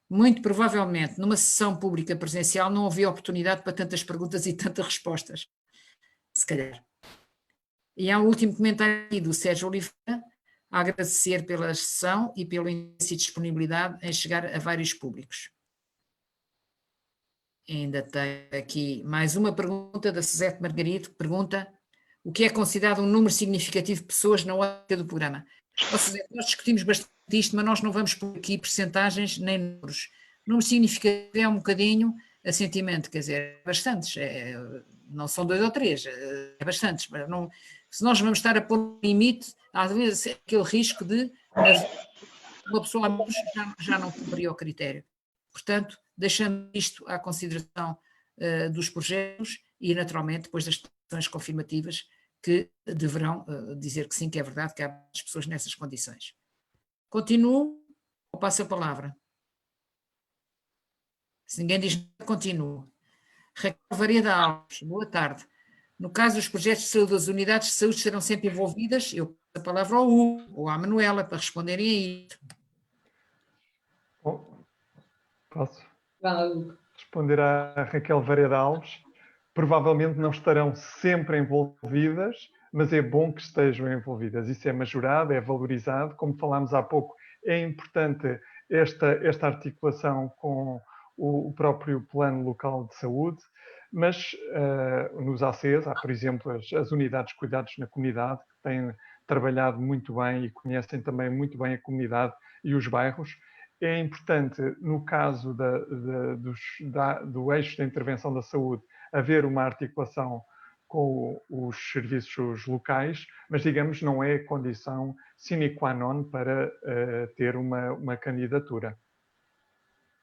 muito provavelmente numa sessão pública presencial não havia oportunidade para tantas perguntas e tantas respostas. Se calhar. E há um último comentário aqui do Sérgio Oliveira, a agradecer pela sessão e pelo interesse e disponibilidade em chegar a vários públicos. Ainda tenho aqui mais uma pergunta da Suzete Margarito, que pergunta: o que é considerado um número significativo de pessoas na ótica do programa? Ou seja, nós discutimos bastante isto, mas nós não vamos por aqui percentagens nem números. Número significativo é um bocadinho assentimento, quer dizer, bastantes, não são 2 ou 3, é bastantes. Mas não, se nós vamos estar a pôr um limite, às vezes aquele risco de uma pessoa a menos já não cumprir o critério. Portanto, deixando isto à consideração dos projetos e, naturalmente, depois das declarações confirmativas que deverão dizer que sim, que é verdade, que há muitas pessoas nessas condições. Continuo ou passo a palavra? Se ninguém diz nada, continuo. Raquel Vareda Alves, boa tarde. No caso dos projetos de saúde, as unidades de saúde serão sempre envolvidas? Eu passo a palavra ao Hugo ou à Manuela para responderem a isso. Posso responder à Raquel Vareda Alves? Provavelmente não estarão sempre envolvidas, mas é bom que estejam envolvidas. Isso é majorado, é valorizado. Como falámos há pouco, é importante esta articulação com o próprio Plano Local de Saúde, mas nos ACs há, por exemplo, as unidades de cuidados na comunidade, que têm trabalhado muito bem e conhecem também muito bem a comunidade e os bairros. É importante, no caso do eixo da intervenção da saúde, haver uma articulação com os serviços locais, mas, digamos, não é condição sine qua non para ter uma candidatura.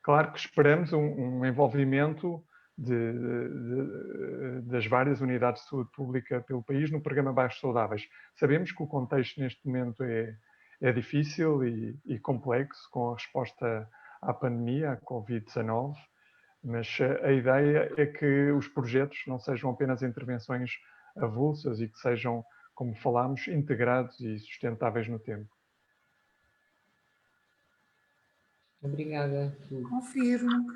Claro que esperamos um envolvimento das várias unidades de saúde pública pelo país no programa Bairros Saudáveis. Sabemos que o contexto neste momento é difícil e complexo com a resposta à pandemia, à Covid-19, mas a ideia é que os projetos não sejam apenas intervenções avulsas e que sejam, como falámos, integrados e sustentáveis no tempo. Obrigada. Confirmo.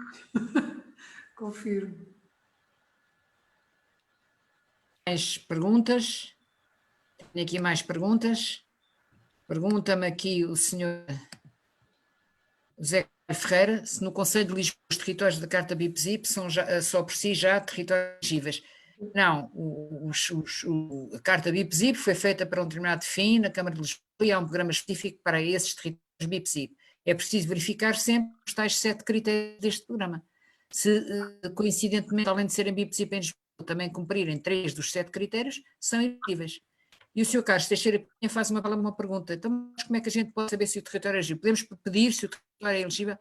Confirmo. Mais perguntas? Tenho aqui mais perguntas. Pergunta-me aqui o senhor José Ferreira se no Conselho de Lisboa os territórios da Carta BIPZIP são só por si já territórios elegíveis. Não, a Carta BIPZIP foi feita para um determinado fim na Câmara de Lisboa e há um programa específico para esses territórios BIPZIP. É preciso verificar sempre os tais 7 critérios deste programa. Se, coincidentemente, além de serem BIPZIP em Lisboa, também cumprirem 3 dos 7 critérios, são elegíveis. E o Sr. Carlos Teixeira faz uma pergunta: então, como é que a gente pode saber se o território é elegível? Podemos pedir se o território é elegível?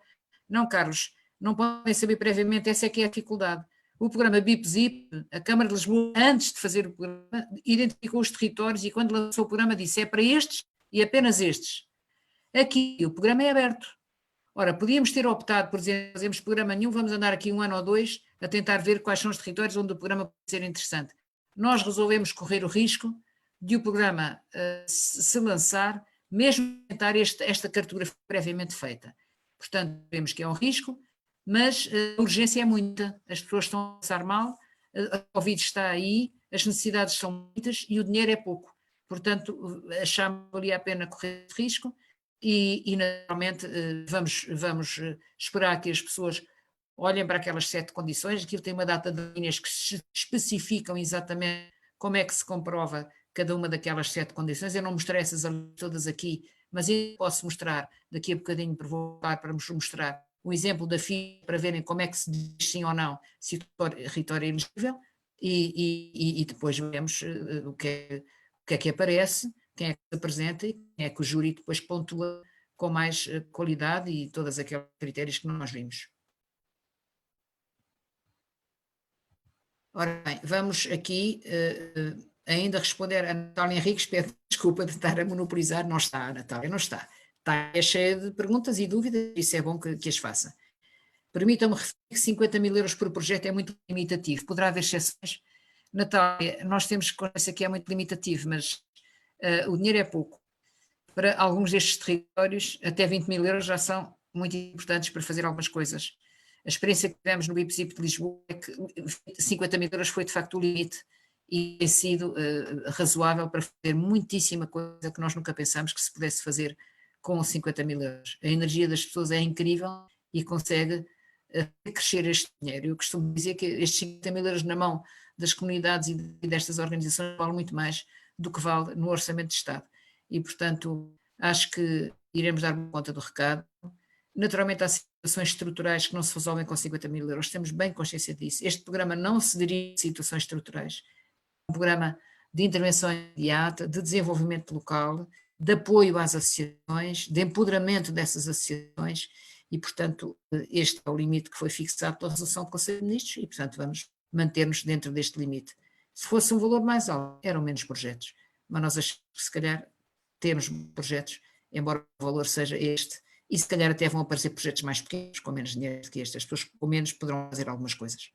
Não, Carlos, não podem saber previamente, essa é que é a dificuldade. O programa BIPZIP, a Câmara de Lisboa, antes de fazer o programa, identificou os territórios e quando lançou o programa disse: é para estes e apenas estes. Aqui o programa é aberto. Ora, podíamos ter optado por dizer, fazemos programa nenhum, vamos andar aqui 1 ano ou 2 a tentar ver quais são os territórios onde o programa pode ser interessante. Nós resolvemos correr o risco de o programa se lançar, mesmo tentar esta cartografia previamente feita. Portanto, vemos que é um risco, mas a urgência é muita, as pessoas estão a passar mal, a Covid está aí, as necessidades são muitas e o dinheiro é pouco. Portanto, achamos que valia a pena correr esse risco e naturalmente, vamos esperar que as pessoas olhem para aquelas 7 condições. Aquilo tem uma data de linhas que especificam exatamente como é que se comprova cada uma daquelas 7 condições. Eu não mostrei essas todas aqui, mas eu posso mostrar daqui a bocadinho, para vos mostrar um exemplo da FIA para verem como é que se diz sim ou não se o território é elegível e depois vemos o que é que aparece, quem é que se apresenta e quem é que o júri depois pontua com mais qualidade e todos aqueles critérios que nós vimos. Ora bem, vamos aqui ainda responder a Natália Henriques, peço desculpa de estar a monopolizar, não está, a Natália, não está. Está cheia de perguntas e dúvidas, isso é bom que as faça. Permitam-me referir que 50 mil euros por projeto é muito limitativo, poderá haver exceções. Natália, nós temos consciência que é muito limitativo, mas o dinheiro é pouco. Para alguns destes territórios, até 20 mil euros já são muito importantes para fazer algumas coisas. A experiência que tivemos no IPCIP de Lisboa é que 50 mil euros foi de facto o limite e tem sido razoável para fazer muitíssima coisa que nós nunca pensámos que se pudesse fazer com 50 mil euros. A energia das pessoas é incrível e consegue crescer este dinheiro. Eu costumo dizer que estes 50 mil euros na mão das comunidades e destas organizações vale muito mais do que vale no orçamento de Estado. E, portanto, acho que iremos dar conta do recado. Naturalmente, há situações estruturais que não se resolvem com 50 mil euros, temos bem consciência disso. Este programa não se dirige a situações estruturais. É um programa de intervenção imediata, de desenvolvimento local, de apoio às associações, de empoderamento dessas associações e, portanto, este é o limite que foi fixado pela resolução do Conselho de Ministros e, portanto, vamos manter-nos dentro deste limite. Se fosse um valor mais alto, eram menos projetos, mas nós achamos que se calhar temos projetos, embora o valor seja este, e se calhar até vão aparecer projetos mais pequenos, com menos dinheiro do que este. As pessoas com menos poderão fazer algumas coisas.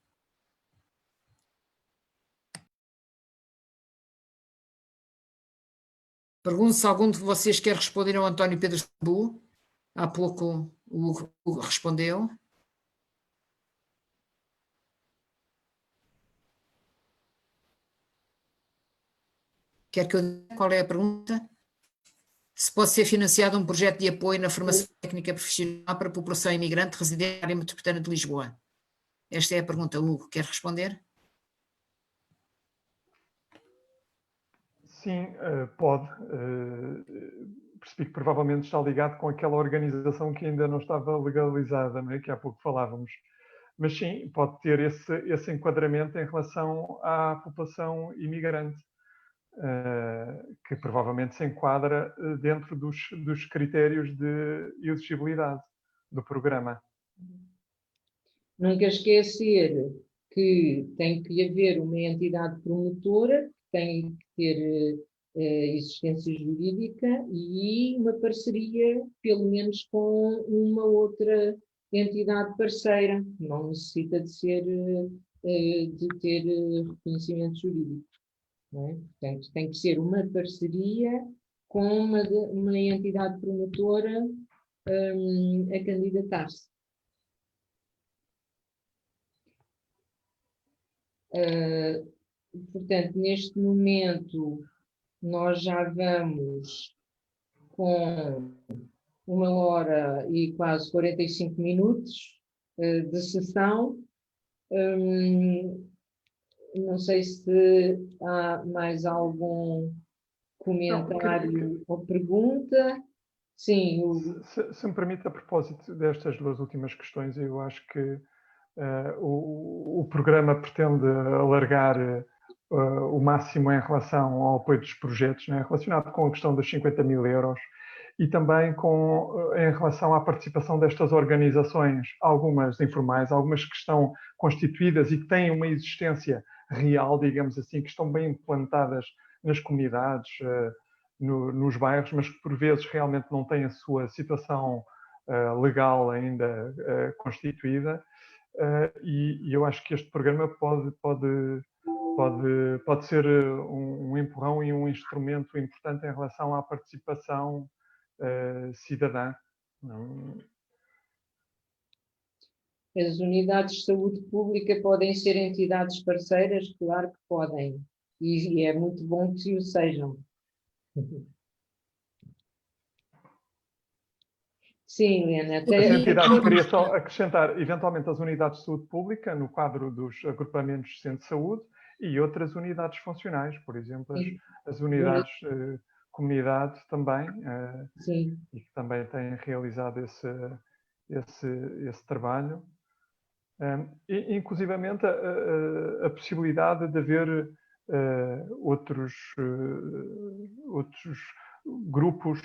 Pergunto se algum de vocês quer responder ao António Pedro Sambu. Há pouco o Hugo respondeu. Quer que eu diga qual é a pergunta? Se pode ser financiado um projeto de apoio na formação técnica profissional para a população imigrante residente na área metropolitana de Lisboa? Esta é a pergunta. Hugo, quer responder? Sim, pode. Percebi que provavelmente está ligado com aquela organização que ainda não estava legalizada, não é? Que há pouco falávamos. Mas sim, pode ter esse enquadramento em relação à população imigrante, que provavelmente se enquadra dentro dos critérios de elegibilidade do programa. Nunca esquecer que tem que haver uma entidade promotora, que tem que ter existência jurídica e uma parceria, pelo menos com uma outra entidade parceira. Não necessita de ter reconhecimento jurídico. Não é? Portanto, tem que ser uma parceria com uma entidade promotora a candidatar-se. Portanto, neste momento, nós já vamos com 1h e quase 45 minutos de sessão. Não sei se há mais algum comentário ou pergunta. Sim. Se me permite, a propósito destas duas últimas questões, eu acho que o programa pretende alargar o máximo em relação ao apoio dos projetos, né, relacionado com a questão dos 50 mil euros e também em relação à participação destas organizações, algumas informais, algumas que estão constituídas e que têm uma existência real, digamos assim, que estão bem implantadas nas comunidades, nos bairros, mas que por vezes realmente não têm a sua situação legal ainda constituída, e eu acho que este programa pode ser um empurrão e um instrumento importante em relação à participação cidadã. As unidades de saúde pública podem ser entidades parceiras? Claro que podem, e é muito bom que o sejam. Sim, Helena. As entidades, queria só acrescentar, eventualmente, as unidades de saúde pública, no quadro dos agrupamentos de centro de saúde, e outras unidades funcionais, por exemplo, as unidades comunidade também, e que também têm realizado esse trabalho. E, inclusivamente, a possibilidade de haver outros grupos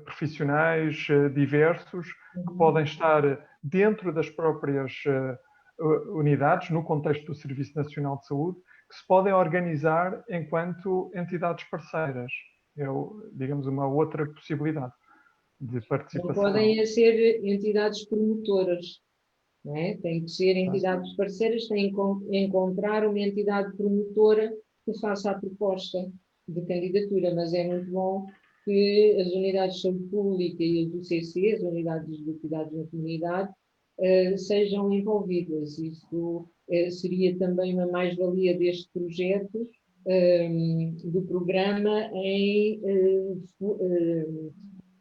profissionais diversos que podem estar dentro das próprias unidades, no contexto do Serviço Nacional de Saúde, que se podem organizar enquanto entidades parceiras. É, digamos, uma outra possibilidade de participação. Não podem ser entidades promotoras, não é? Tem que ser entidades parceiras, têm que encontrar uma entidade promotora que faça a proposta de candidatura, mas é muito bom que as unidades de saúde pública e as UCC, as unidades de cuidados na comunidade, sejam envolvidas. Isso seria também uma mais-valia deste projeto, do programa, em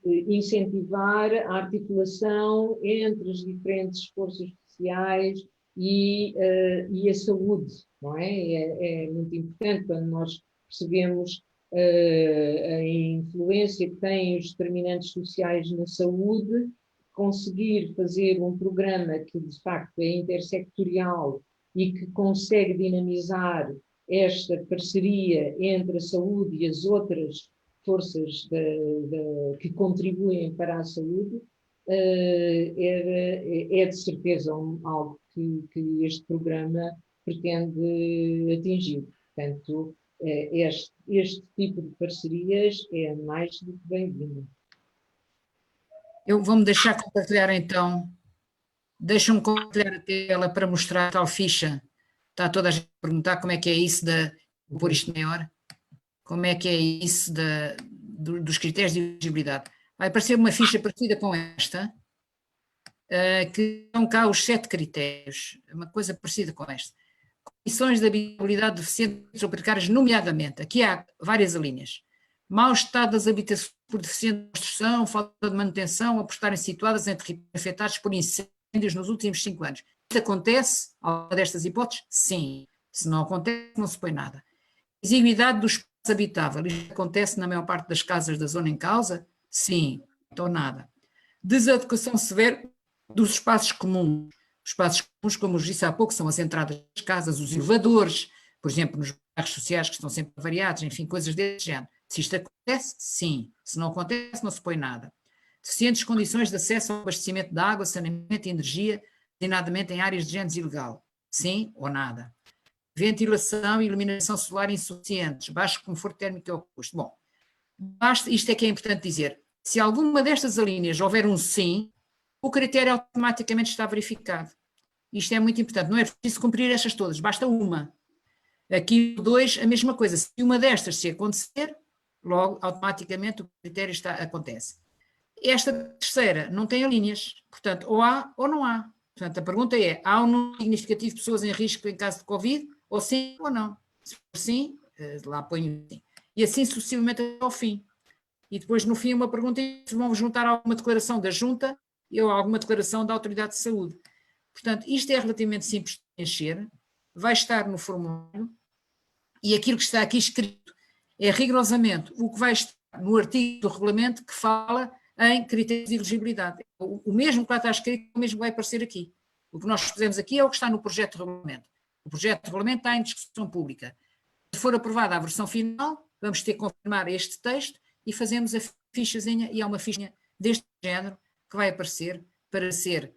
incentivar a articulação entre as diferentes forças sociais e a saúde, não é? É muito importante quando nós percebemos a influência que têm os determinantes sociais na saúde, conseguir fazer um programa que de facto é intersectorial e que consegue dinamizar esta parceria entre a saúde e as outras forças que contribuem para a saúde, é de certeza algo que este programa pretende atingir. Portanto, este tipo de parcerias é mais do que bem-vindo. Eu vou-me deixar compartilhar então, deixa-me compartilhar a tela para mostrar a tal ficha. Está toda a gente a perguntar como é que é isso vou pôr isto maior, como é que é isso dos critérios de elegibilidade. Vai aparecer uma ficha parecida com esta, que estão cá os 7 critérios, uma coisa parecida com esta. Condições de habitabilidade deficientes ou precárias, nomeadamente, aqui há várias linhas. Mau estado das habitações por deficiente construção, falta de manutenção, ou por estarem situadas em territórios afetados por incêndios nos últimos 5 anos. Isto acontece, alguma destas hipóteses? Sim. Se não acontece, não se põe nada. Exiguidade do espaço habitável. Isto acontece na maior parte das casas da zona em causa? Sim. Então nada. Desadequação severa dos espaços comuns. Os espaços comuns, como eu disse há pouco, são as entradas das casas, os elevadores, por exemplo, nos bairros sociais que estão sempre variados, enfim, coisas desse género. Se isto acontece, sim. Se não acontece, não se põe nada. Deficientes condições de acesso ao abastecimento de água, saneamento e energia, designadamente em áreas de género ilegal. Sim ou nada. Ventilação e iluminação solar insuficientes, baixo conforto térmico ao custo. Bom, basta, isto é que é importante dizer. Se alguma destas alíneas houver um sim, o critério automaticamente está verificado. Isto é muito importante. Não é preciso cumprir estas todas, basta uma. Aqui o 2, a mesma coisa. Se uma destas se acontecer, logo, automaticamente, o critério acontece. Esta terceira não tem linhas, portanto, ou há ou não há. Portanto, a pergunta é, há um número significativo de pessoas em risco em caso de Covid, ou sim ou não? Se for sim, lá ponho sim. E assim sucessivamente até ao fim. E depois, no fim, uma pergunta, se vão juntar alguma declaração da Junta ou alguma declaração da Autoridade de Saúde. Portanto, isto é relativamente simples de encher, vai estar no formulário, e aquilo que está aqui escrito é rigorosamente o que vai estar no artigo do regulamento que fala em critérios de elegibilidade. O mesmo que lá está escrito, o mesmo vai aparecer aqui. O que nós fizemos aqui é o que está no projeto de regulamento. O projeto de regulamento está em discussão pública. Se for aprovada a versão final, vamos ter que confirmar este texto e fazemos a fichazinha, e há uma fichinha deste género que vai aparecer para ser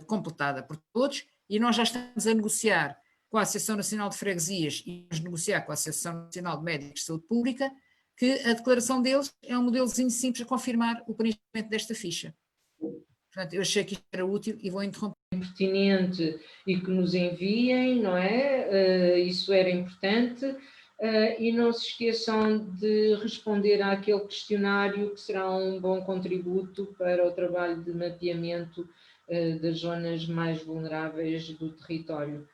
completada por todos, e nós já estamos a negociar com a Associação Nacional de Freguesias e vamos negociar com a Associação Nacional de Médicos de Saúde Pública, que a declaração deles é um modelozinho simples a confirmar o preenchimento desta ficha. Portanto, eu achei que isto era útil e vou interromper. Pertinente e que nos enviem, não é? Isso era importante. E não se esqueçam de responder àquele questionário que será um bom contributo para o trabalho de mapeamento das zonas mais vulneráveis do território.